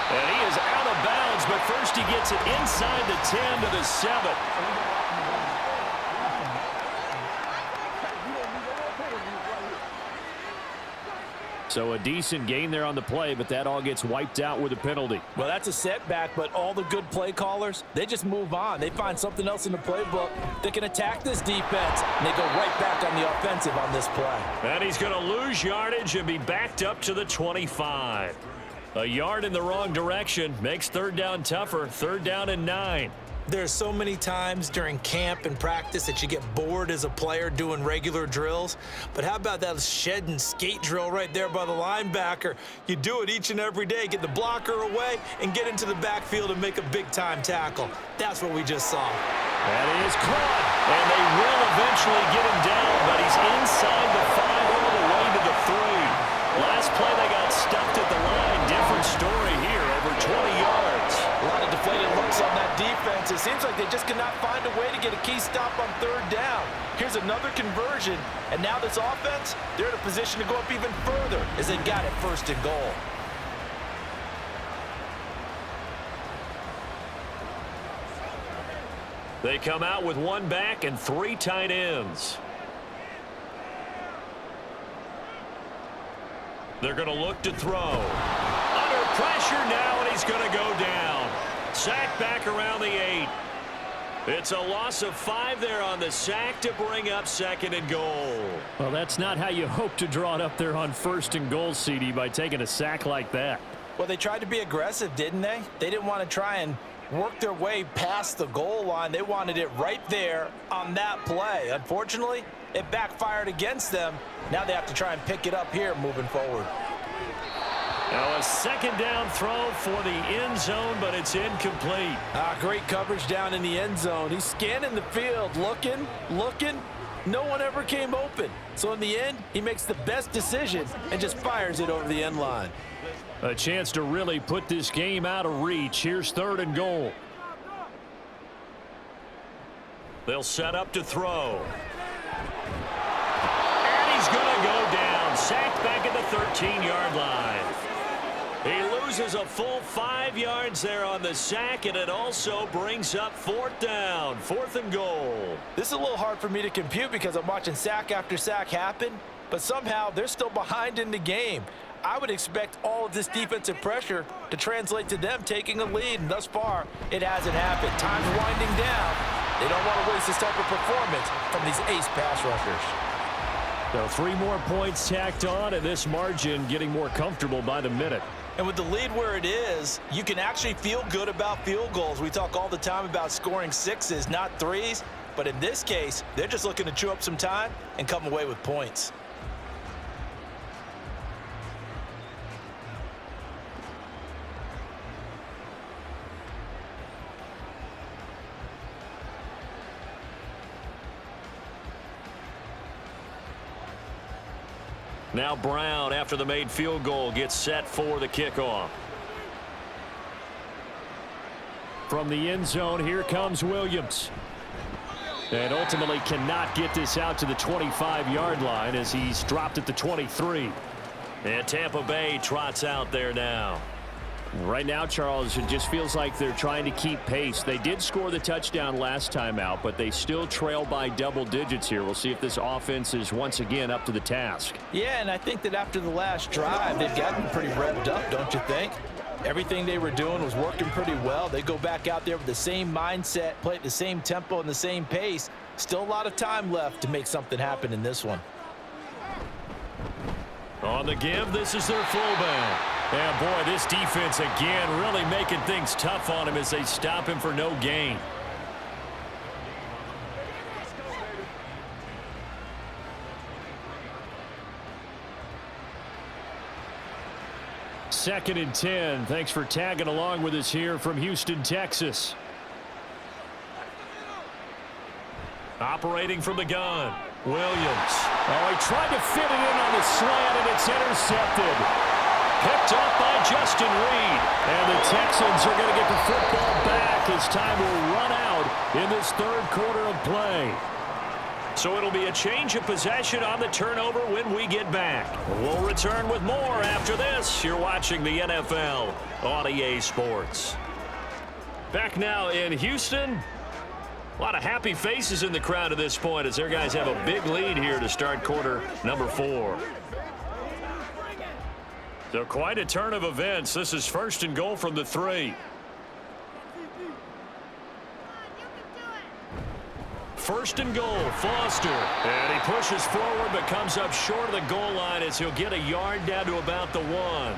And he is out of bounds, but first he gets it inside the 10 to the 7. So a decent gain there on the play, but that all gets wiped out with a penalty. Well, that's a setback, but all the good play callers, they just move on. They find something else in the playbook that can attack this defense, and they go right back on the offensive on this play. And he's going to lose yardage and be backed up to the 25. A yard in the wrong direction makes 3rd down tougher. 3rd down and 9. There's so many times during camp and practice that you get bored as a player doing regular drills. But how about that shed and skate drill right there by the linebacker? You do it each and every day. Get the blocker away and get into the backfield and make a big-time tackle. That's what we just saw. That is caught. And they will eventually get him down, but he's inside the 5 all the way to the 3. Last play they got stuffed at the line. Different story here, over 20 yards. A lot of deflated looks on that defense. It seems like they just cannot find a way to get a key stop on 3rd down. Here's another conversion, and now this offense, they're in a position to go up even further as they got it 1st and goal. They come out with 1 back and 3 tight ends. They're going to look to throw. Under pressure now, and he's going to go down. Sack back around the 8. It's a loss of 5 there on the sack to bring up 2nd and goal. Well, that's not how you hope to draw it up there on 1st and goal, CD, by taking a sack like that. Well, they tried to be aggressive, didn't they? They didn't want to try and work their way past the goal line. They wanted it right there on that play. Unfortunately, it backfired against them. Now they have to try and pick it up here moving forward. Now a 2nd down throw for the end zone, but it's incomplete. Great coverage down in the end zone. He's scanning the field, looking. No one ever came open. So in the end, he makes the best decision and just fires it over the end line. A chance to really put this game out of reach. Here's 3rd and goal. They'll set up to throw. And he's going to go down. Sacked back at the 13-yard line. He loses a full 5 yards there on the sack, and it also brings up 4th down. 4th and goal. This is a little hard for me to compute because I'm watching sack after sack happen, but somehow they're still behind in the game. I would expect all of this defensive pressure to translate to them taking a lead, and thus far, it hasn't happened. Time's winding down. They don't want to waste this type of performance from these ace pass rushers. So 3 more points tacked on, and this margin getting more comfortable by the minute. And with the lead where it is, you can actually feel good about field goals. We talk all the time about scoring 6s, not 3s. But in this case, they're just looking to chew up some time and come away with points. Now Brown, after the made field goal, gets set for the kickoff. From the end zone, here comes Williams. And ultimately cannot get this out to the 25-yard line as he's dropped at the 23. And Tampa Bay trots out there now. Right now, Charles, it just feels like they're trying to keep pace. They did score the touchdown last time out, but they still trail by double digits here. We'll see if this offense is once again up to the task. Yeah, and I think that after the last drive, they've gotten pretty revved up, don't you think? Everything they were doing was working pretty well. They go back out there with the same mindset, play at the same tempo and the same pace. Still a lot of time left to make something happen in this one. On the give, this is their fullback. And boy, this defense again really making things tough on him as they stop him for no gain. Second and 10. Thanks for tagging along with us here from Houston, Texas. Operating from the gun, Williams. Oh, he tried to fit it in on the slant, and it's intercepted. Picked up by Justin Reed. And the Texans are going to get the football back as time will run out in this third quarter of play. So it'll be a change of possession on the turnover when we get back. We'll return with more after this. You're watching the NFL on EA Sports. Back now in Houston. A lot of happy faces in the crowd at this point as their guys have a big lead here to start quarter number 4. So quite a turn of events. This is first and goal from the 3. First and goal, Foster. And he pushes forward but comes up short of the goal line as he'll get a yard down to about the 1.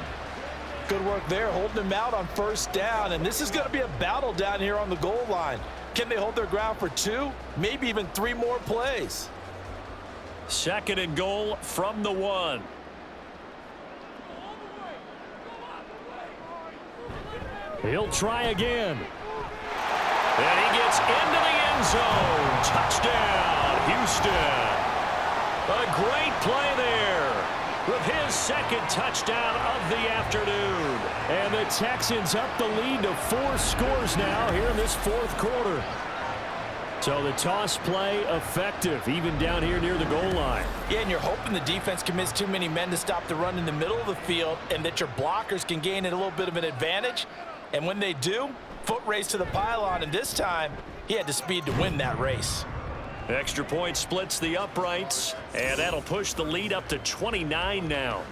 Good work there, holding him out on first down. And this is going to be a battle down here on the goal line. Can they hold their ground for 2, maybe even 3 more plays? Second and goal from the 1. He'll try again. And he gets into the end zone. Touchdown, Houston. A great play there with his second touchdown of the afternoon. And the Texans up the lead to 4 scores now here in this fourth quarter. So the toss play effective, even down here near the goal line. Yeah, and you're hoping the defense commits too many men to stop the run in the middle of the field and that your blockers can gain a little bit of an advantage. And when they do, foot race to the pylon, and this time he had the speed to win that race. Extra point splits the uprights, and that'll push the lead up to 29 now.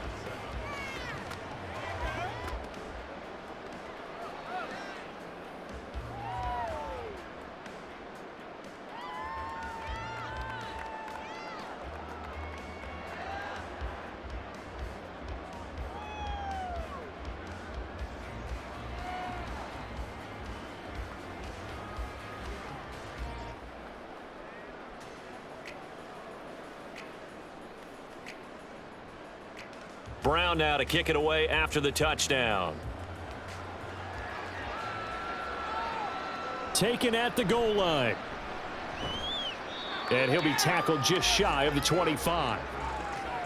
Brown now to kick it away after the touchdown. Taken at the goal line. And he'll be tackled just shy of the 25.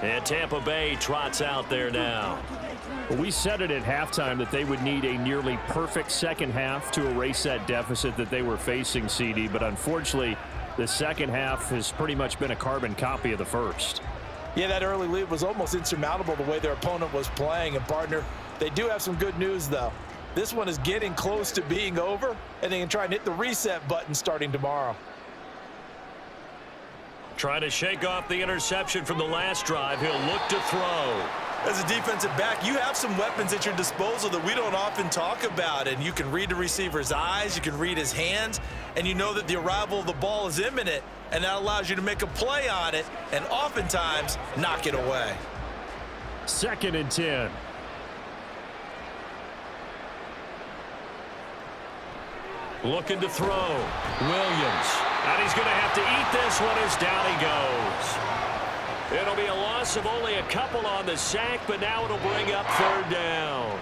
And Tampa Bay trots out there now. We said it at halftime that they would need a nearly perfect second half to erase that deficit that they were facing, CD. But unfortunately, the second half has pretty much been a carbon copy of the first. Yeah, that early lead was almost insurmountable the way their opponent was playing. And, partner, they do have some good news, though. This one is getting close to being over, and they can try and hit the reset button starting tomorrow. Trying to shake off the interception from the last drive. He'll look to throw. As a defensive back, you have some weapons at your disposal that we don't often talk about. And you can read the receiver's eyes, you can read his hands, and you know that the arrival of the ball is imminent. And that allows you to make a play on it and oftentimes knock it away. Second and 10. Looking to throw. Williams. And he's going to have to eat this one as down he goes. It'll be a loss of only a couple on the sack, but now it'll bring up third down.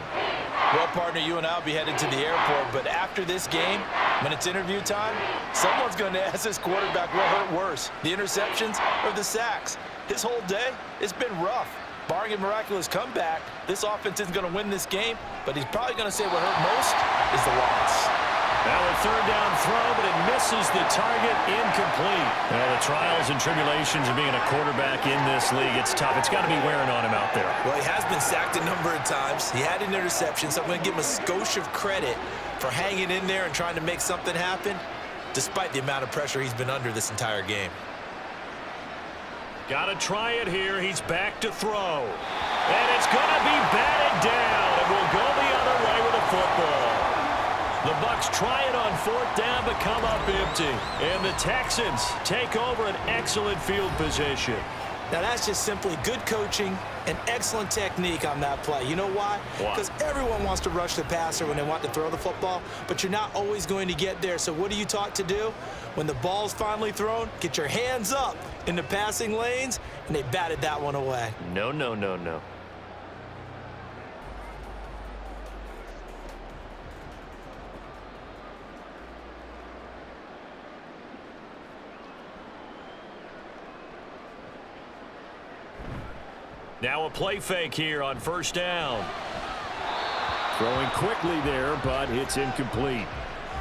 Well, partner, you and I will be headed to the airport, but after this game, when it's interview time, someone's going to ask this quarterback what hurt worse, the interceptions or the sacks. His whole day, it's been rough. Barring a miraculous comeback, this offense isn't going to win this game, but he's probably going to say what hurt most is the loss. Now a third down throw, but it misses the target, incomplete. Now the trials and tribulations of being a quarterback in this league, it's tough. It's got to be wearing on him out there. Well, he has been sacked a number of times. He had an interception, so I'm going to give him a skosh of credit for hanging in there and trying to make something happen, despite the amount of pressure he's been under this entire game. Got to try it here. He's back to throw. And it's going to be batted down, and will go the other way with the football. The Bucs try it on fourth down, but come up empty. And the Texans take over an excellent field position. Now, that's just simply good coaching and excellent technique on that play. You know why? Because everyone wants to rush the passer when they want to throw the football, but you're not always going to get there. So what are you taught to do? When the ball's finally thrown, get your hands up in the passing lanes, and they batted that one away. No, no, no, no. Now a play fake here on first down. Throwing quickly there, but it's incomplete.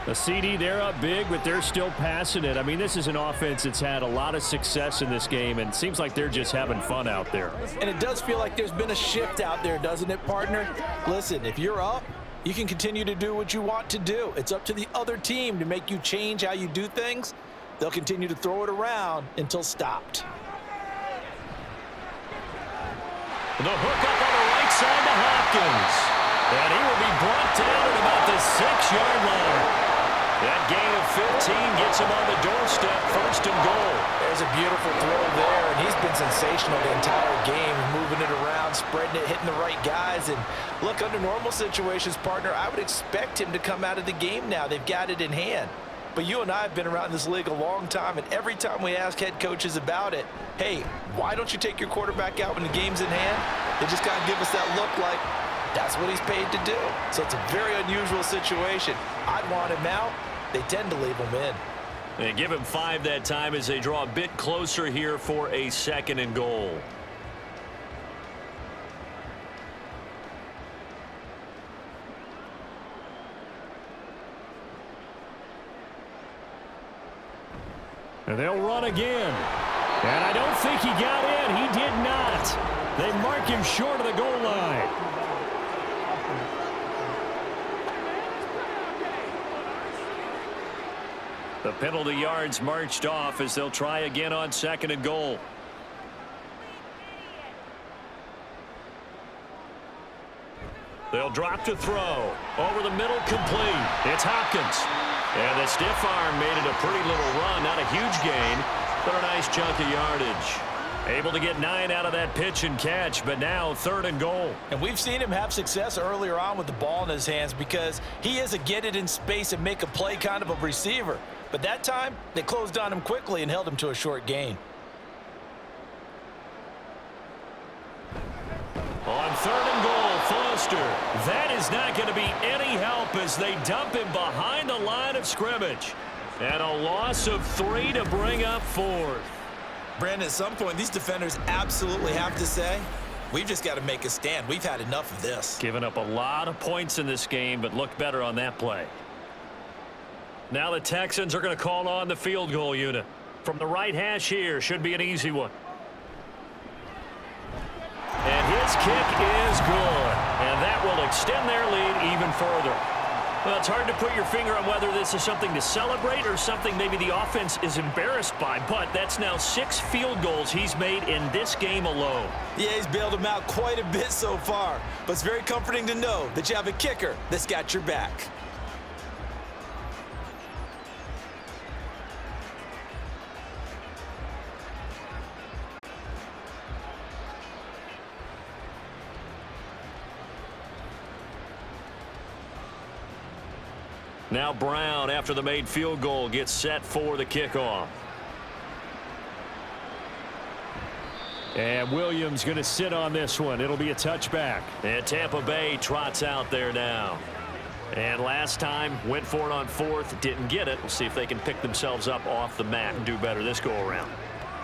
A CD, they're up big, but they're still passing it. I mean, this is an offense that's had a lot of success in this game, and it seems like they're just having fun out there. And it does feel like there's been a shift out there, doesn't it, partner? Listen, if you're up, you can continue to do what you want to do. It's up to the other team to make you change how you do things. They'll continue to throw it around until stopped. The hook up on the right side to Hopkins. And he will be brought down at about the 6-yard line. That gain of 15 gets him on the doorstep, first and goal. There's a beautiful throw there, and he's been sensational the entire game, moving it around, spreading it, hitting the right guys. And look, under normal situations, partner, I would expect him to come out of the game now. They've got it in hand. But you and I have been around this league a long time, and every time we ask head coaches about it, hey, why don't you take your quarterback out when the game's in hand? They just got to give us that look like that's what he's paid to do. So it's a very unusual situation. I'd want him out. They tend to leave him in. They give him 5 that time as they draw a bit closer here for a second and goal. And they'll run again. And I don't think he got in. He did not. They mark him short of the goal line. The penalty yards marched off as they'll try again on second and goal. They'll drop to throw. Over the middle, complete. It's Hopkins. And the stiff arm made it a pretty little run. Not a huge gain, but a nice chunk of yardage. Able to get 9 out of that pitch and catch, but now third and goal. And we've seen him have success earlier on with the ball in his hands because he is a get it in space and make a play kind of a receiver. But that time, they closed on him quickly and held him to a short gain. On third and goal, Foster. That is not going to be any help as they dump him behind the line of scrimmage. And a loss of 3 to bring up fourth. Brandon, at some point, these defenders absolutely have to say, we've just got to make a stand. We've had enough of this. Giving up a lot of points in this game, but looked better on that play. Now the Texans are going to call on the field goal unit. From the right hash here, should be an easy one. And his kick is good. And that will extend their lead even further. Well, it's hard to put your finger on whether this is something to celebrate or something maybe the offense is embarrassed by, but that's now 6 field goals he's made in this game alone. Yeah, he's bailed them out quite a bit so far, but it's very comforting to know that you have a kicker that's got your back. Now Brown, after the made field goal, gets set for the kickoff. And Williams going to sit on this one. It'll be a touchback. And Tampa Bay trots out there now. And last time, went for it on fourth, didn't get it. We'll see if they can pick themselves up off the mat and do better this go-around.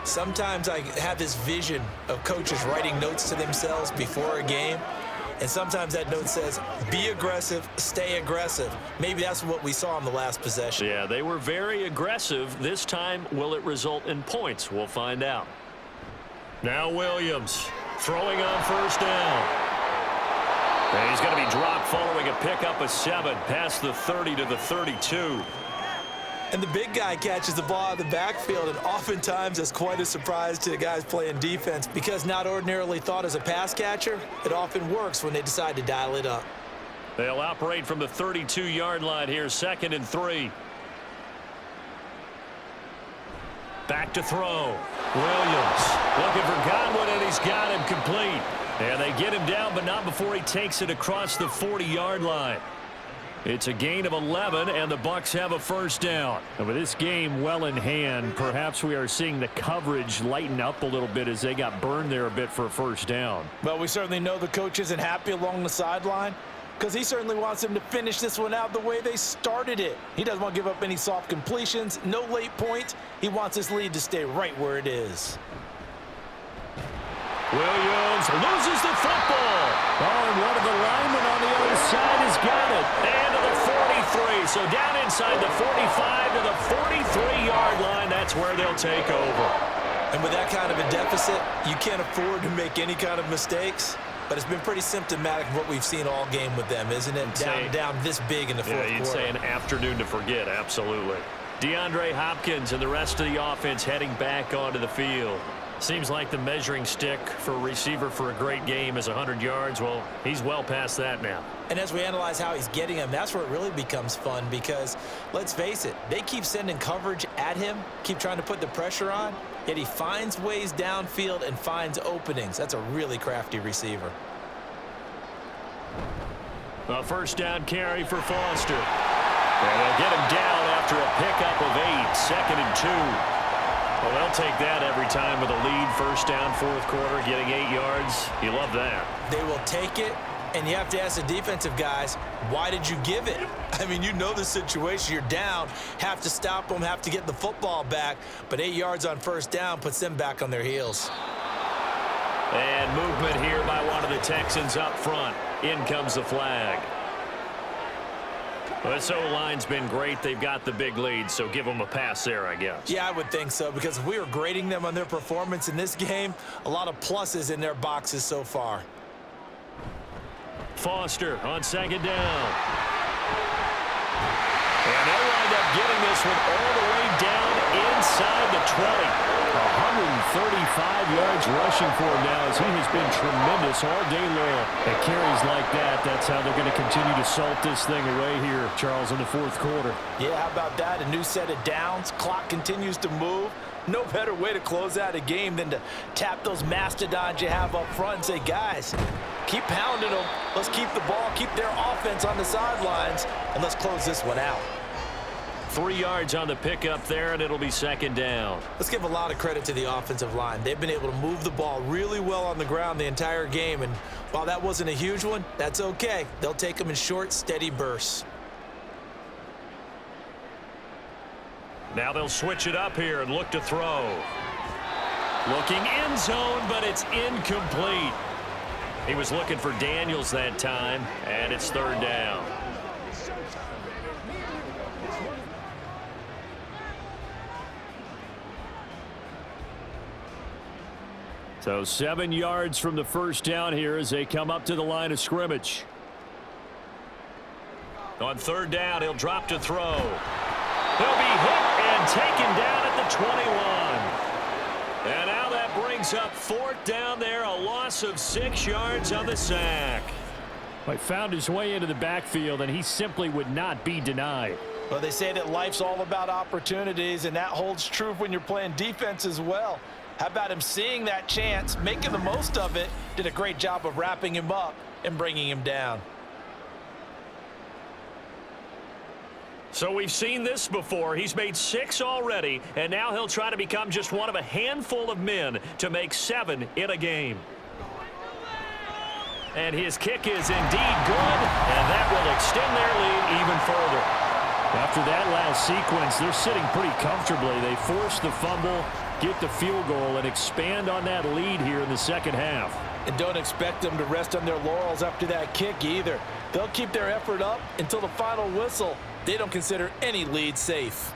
Sometimes I have this vision of coaches writing notes to themselves before a game. And sometimes that note says, be aggressive, stay aggressive. Maybe that's what we saw in the last possession. Yeah, they were very aggressive. This time, will it result in points? We'll find out. Now Williams throwing on first down. And he's going to be dropped following a pickup of 7 past the 30 to the 32. And the big guy catches the ball out of the backfield, and oftentimes that's quite a surprise to the guys playing defense because not ordinarily thought as a pass catcher, it often works when they decide to dial it up. They'll operate from the 32-yard line here, 2nd and 3. Back to throw. Williams looking for Godwin, and he's got him complete. And they get him down, but not before he takes it across the 40-yard line. It's a gain of 11, and the Bucs have a first down. And with this game well in hand, perhaps we are seeing the coverage lighten up a little bit as they got burned there a bit for a first down. Well, we certainly know the coach isn't happy along the sideline because he certainly wants them to finish this one out the way they started it. He doesn't want to give up any soft completions, no late points. He wants his lead to stay right where it is. Williams loses the football. Oh, and one of the linemen on the other side has got it. And to the 43. So down inside the 45 to the 43-yard line. That's where they'll take over. And with that kind of a deficit, you can't afford to make any kind of mistakes. But it's been pretty symptomatic of what we've seen all game with them, isn't it? Down this big in the fourth quarter. Yeah, you'd say an afternoon to forget, absolutely. DeAndre Hopkins and the rest of the offense heading back onto the field. Seems like the measuring stick for a receiver for a great game is 100 yards. Well, he's well past that now. And as we analyze how he's getting them, that's where it really becomes fun because, let's face it, they keep sending coverage at him, keep trying to put the pressure on, yet he finds ways downfield and finds openings. That's a really crafty receiver. A first down carry for Foster. And they'll get him down after a pickup of 8, 2nd and 2. Well, they'll take that every time with a lead. First down, fourth quarter, getting 8 yards. You love that. They will take it, and you have to ask the defensive guys, why did you give it? I mean, you know the situation. You're down, have to stop them, have to get the football back, but 8 yards on first down puts them back on their heels. And movement here by one of the Texans up front. In comes the flag. Well, this O-line's been great. They've got the big lead, so give them a pass there, I guess. Yeah, I would think so, because if we were grading them on their performance in this game, a lot of pluses in their boxes so far. Foster on second down. And they'll wind up getting this one all the way down inside the 20. 135 yards rushing for him now as he has been tremendous all day long. And carries like that, that's how they're going to continue to salt this thing away here, Charles, in the fourth quarter. Yeah, how about that? A new set of downs. Clock continues to move. No better way to close out a game than to tap those mastodons you have up front and say, guys, keep pounding them. Let's keep the ball, keep their offense on the sidelines, and let's close this one out. 3 yards on the pickup there, and it'll be second down. Let's give a lot of credit to the offensive line. They've been able to move the ball really well on the ground the entire game, and while that wasn't a huge one, that's okay. They'll take them in short, steady bursts. Now they'll switch it up here and look to throw. Looking end zone, but it's incomplete. He was looking for Daniels that time, and it's third down. So 7 yards from the first down here as they come up to the line of scrimmage. On third down, he'll drop to throw. He'll be hit and taken down at the 21. And now that brings up fourth down there, a loss of 6 yards on the sack. He found his way into the backfield, and he simply would not be denied. Well, they say that life's all about opportunities, and that holds true when you're playing defense as well. How about him seeing that chance, making the most of it, did a great job of wrapping him up and bringing him down. So we've seen this before. He's made 6 already, and now he'll try to become just one of a handful of men to make 7 in a game. And his kick is indeed good, and that will extend their lead even further. After that last sequence, they're sitting pretty comfortably. They force the fumble, get the field goal, and expand on that lead here in the second half. And don't expect them to rest on their laurels after that kick either. They'll keep their effort up until the final whistle. They don't consider any lead safe.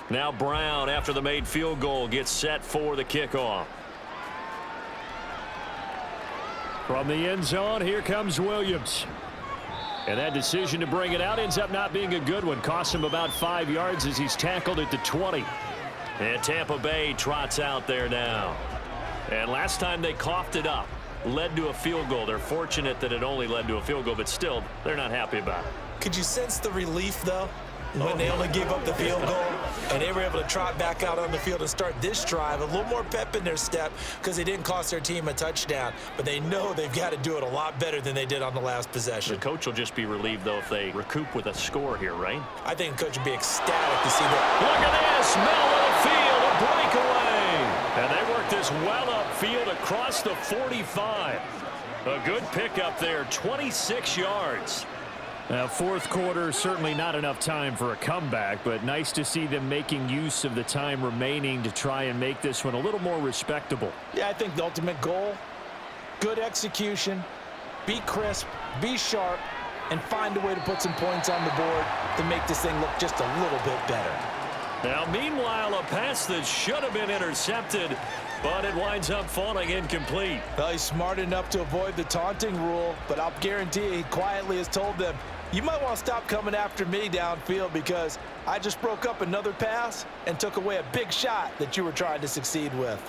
Now Brown, after the made field goal, gets set for the kickoff. From the end zone, here comes Williams. And that decision to bring it out ends up not being a good one. Costs him about 5 yards as he's tackled at the 20. And Tampa Bay trots out there now. And last time they coughed it up, led to a field goal. They're fortunate that it only led to a field goal, but still, they're not happy about it. Could you sense the relief, though, when they only gave up the field goal and they were able to trot back out on the field and start this drive? A little more pep in their step because they didn't cost their team a touchdown, but they know they've got to do it a lot better than they did on the last possession. The coach will just be relieved, though, if they recoup with a score here, right? I think the coach would be ecstatic to see that. Look at this, middle of the field, a breakaway. And they work this well upfield across the 45. A good pickup there, 26 yards. Now, fourth quarter, certainly not enough time for a comeback, but nice to see them making use of the time remaining to try and make this one a little more respectable. Yeah, I think the ultimate goal, good execution, be crisp, be sharp, and find a way to put some points on the board to make this thing look just a little bit better. Now, meanwhile, a pass that should have been intercepted, but it winds up falling incomplete. Well, he's smart enough to avoid the taunting rule, but I'll guarantee he quietly has told them, you might want to stop coming after me downfield because I just broke up another pass and took away a big shot that you were trying to succeed with.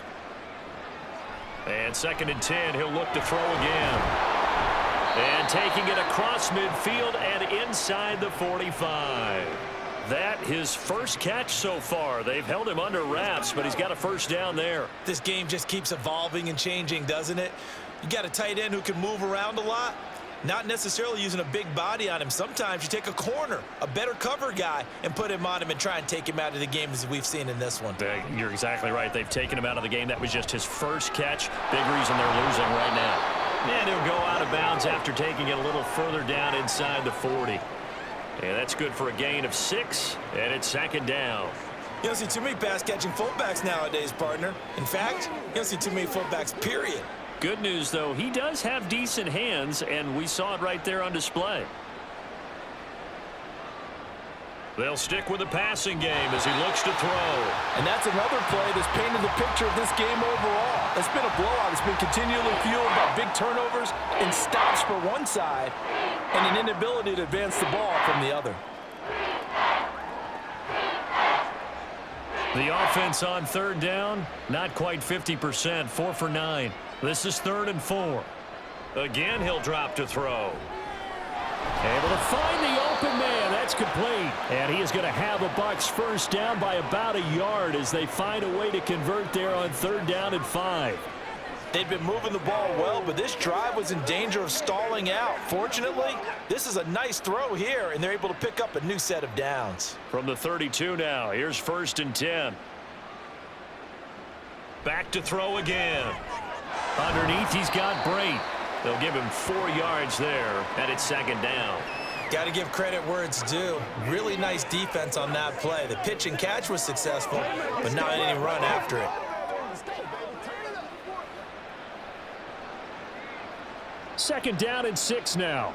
And 2nd and 10, he'll look to throw again. And taking it across midfield and inside the 45. That his first catch so far. They've held him under wraps, but he's got a first down there. This game just keeps evolving and changing, doesn't it? You got a tight end who can move around a lot. Not necessarily using a big body on him. Sometimes you take a corner, a better cover guy, and put him on him and try and take him out of the game as we've seen in this one. You're exactly right. They've taken him out of the game. That was just his first catch. Big reason they're losing right now. And he'll go out of bounds after taking it a little further down inside the 40. And that's good for a gain of 6, and it's 2nd down. You don't see too many pass-catching fullbacks nowadays, partner. In fact, you don't see too many fullbacks, period. Good news, though, he does have decent hands, and we saw it right there on display. They'll stick with the passing game as he looks to throw. And that's another play that's painted the picture of this game overall. It's been a blowout. It's been continually fueled by big turnovers and stops for one side and an inability to advance the ball from the other. The offense on 3rd down, not quite 50%, 4 for 9. This is 3rd and 4. Again, he'll drop to throw. Able to find the open man. That's complete. And he is going to have a Bucs first down by about a yard as they find a way to convert there on 3rd down and 5. They've been moving the ball well, but this drive was in danger of stalling out. Fortunately, this is a nice throw here, and they're able to pick up a new set of downs. From the 32 now, here's 1st and 10. Back to throw again. Underneath, he's got Brate. They'll give him 4 yards there, and it's 2nd down. Got to give credit where it's due. Really nice defense on that play. The pitch and catch was successful, but not any run after it. 2nd down and 6 now.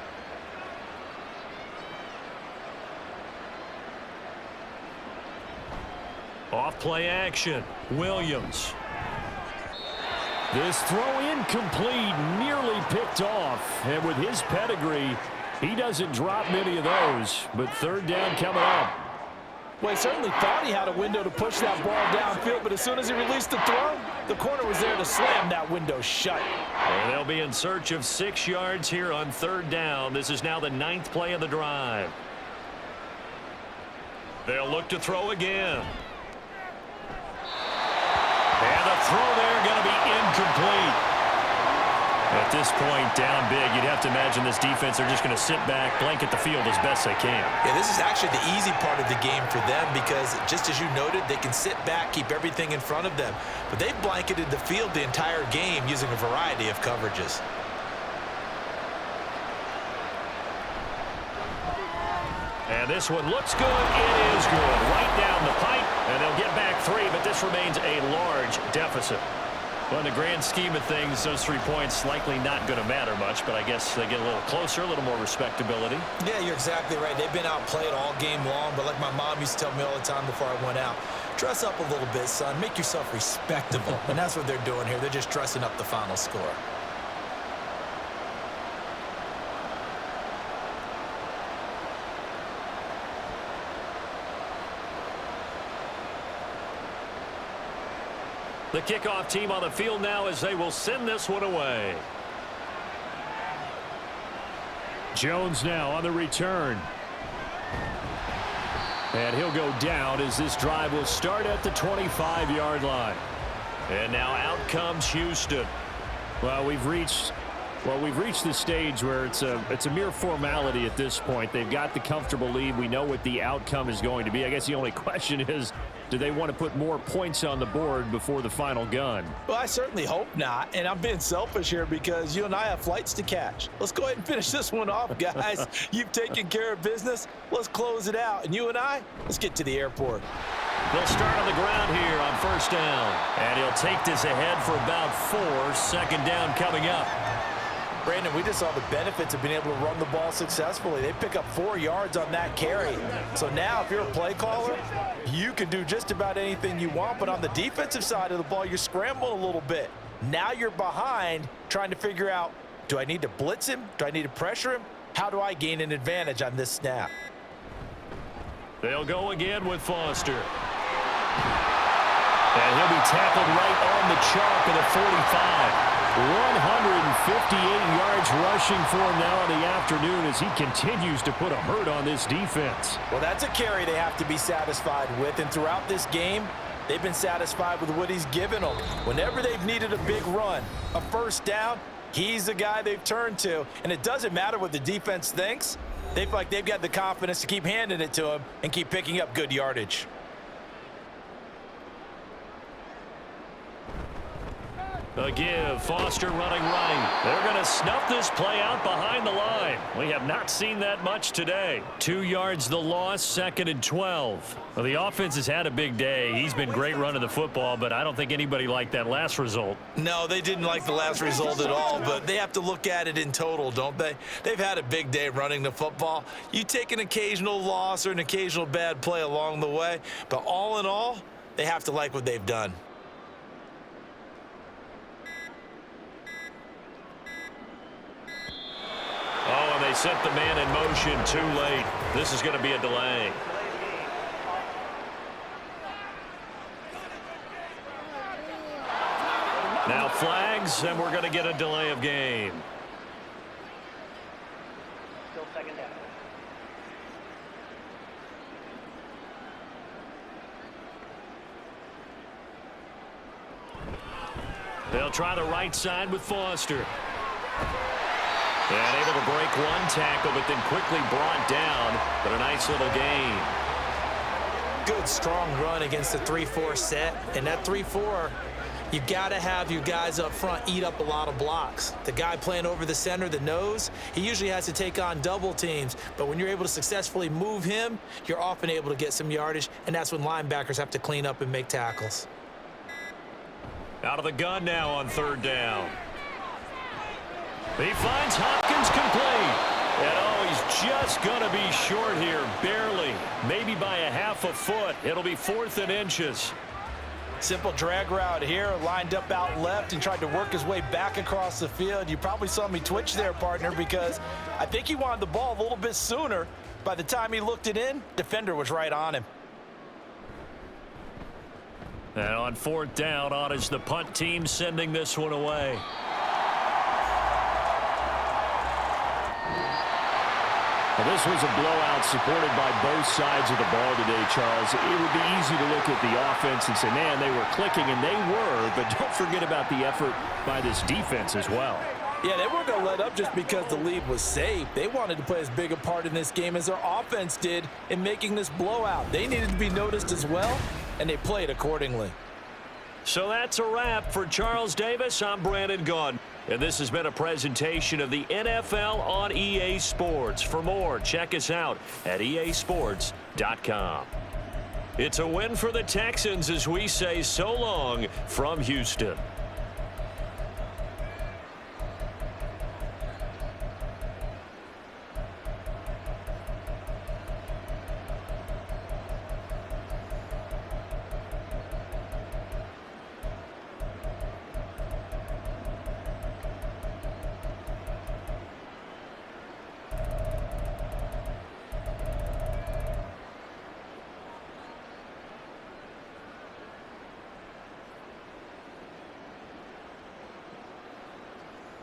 Off play action. Williams. This throw incomplete, nearly picked off. And with his pedigree, he doesn't drop many of those. But 3rd down coming up. Well, he certainly thought he had a window to push that ball downfield, but as soon as he released the throw, the corner was there to slam that window shut. And they'll be in search of 6 yards here on 3rd down. This is now the 9th play of the drive. They'll look to throw again. And the throw there going to be incomplete. At this point, down big, you'd have to imagine this defense are just going to sit back, blanket the field as best they can. Yeah, this is actually the easy part of the game for them because, just as you noted, they can sit back, keep everything in front of them. But they've blanketed the field the entire game using a variety of coverages. And this one looks good. It is good. Right down the pipe, and they'll get back 3, but this remains a large deficit. Well, in the grand scheme of things, those 3 points likely not going to matter much, but I guess they get a little closer, a little more respectability. Yeah, you're exactly right. They've been outplayed all game long, but like my mom used to tell me all the time before I went out, dress up a little bit, son. Make yourself respectable. And that's what they're doing here. They're just dressing up the final score. The kickoff team on the field now as they will send this one away. Jones now on the return. And he'll go down as this drive will start at the 25-yard line. And now out comes Houston. Well, we've reached the stage where it's a mere formality at this point. They've got the comfortable lead. We know what the outcome is going to be. I guess the only question is, do they want to put more points on the board before the final gun? Well, I certainly hope not, and I'm being selfish here because you and I have flights to catch. Let's go ahead and finish this one off, guys. You've taken care of business. Let's close it out, and you and I, let's get to the airport. They'll start on the ground here on first down, and he'll take this ahead for about 4. Second down coming up. Brandon, we just saw the benefits of being able to run the ball successfully. They pick up 4 yards on that carry. So now if you're a play caller, you can do just about anything you want. But on the defensive side of the ball, you're scrambling a little bit. Now you're behind trying to figure out, do I need to blitz him? Do I need to pressure him? How do I gain an advantage on this snap? They'll go again with Foster. And he'll be tackled right on the chalk of the 45. 158 yards rushing for him now in the afternoon as he continues to put a hurt on this defense. Well, that's a carry they have to be satisfied with, and throughout this game, they've been satisfied with what he's given them. Whenever they've needed a big run, a first down, he's the guy they've turned to, and it doesn't matter what the defense thinks. They feel like they've got the confidence to keep handing it to him and keep picking up good yardage. A give, Foster running right. They're going to snuff this play out behind the line. We have not seen that much today. 2 yards the loss, 2nd and 12. Well, the offense has had a big day. He's been great running the football, but I don't think anybody liked that last result. No, they didn't like the last result at all, but they have to look at it in total, don't they? They've had a big day running the football. You take an occasional loss or an occasional bad play along the way, but all in all, they have to like what they've done. Oh, and they set the man in motion too late. This is going to be a delay. Now flags, and we're going to get a delay of game. Still second down. They'll try the right side with Foster. And able to break one tackle, but then quickly brought down. But a nice little gain. Good, strong run against the 3-4 set. And that 3-4, you've got to have your guys up front eat up a lot of blocks. The guy playing over the center, the nose, he usually has to take on double teams. But when you're able to successfully move him, you're often able to get some yardage. And that's when linebackers have to clean up and make tackles. Out of the gun now on 3rd down. He finds Hopkins complete. And oh, he's just going to be short here, barely. Maybe by a half a foot. It'll be 4th and inches. Simple drag route here, lined up out left and tried to work his way back across the field. You probably saw me twitch there, partner, because I think he wanted the ball a little bit sooner. By the time he looked it in, defender was right on him. And on 4th down, on is the punt team sending this one away. Well, this was a blowout supported by both sides of the ball today, Charles. It would be easy to look at the offense and say, man, they were clicking, and they were, but don't forget about the effort by this defense as well. Yeah, they weren't going to let up just because the lead was safe. They wanted to play as big a part in this game as their offense did in making this blowout. They needed to be noticed as well, and they played accordingly. So that's a wrap for Charles Davis. I'm Brandon Gaudin. And this has been a presentation of the NFL on EA Sports. For more, check us out at easports.com. It's a win for the Texans as we say so long from Houston.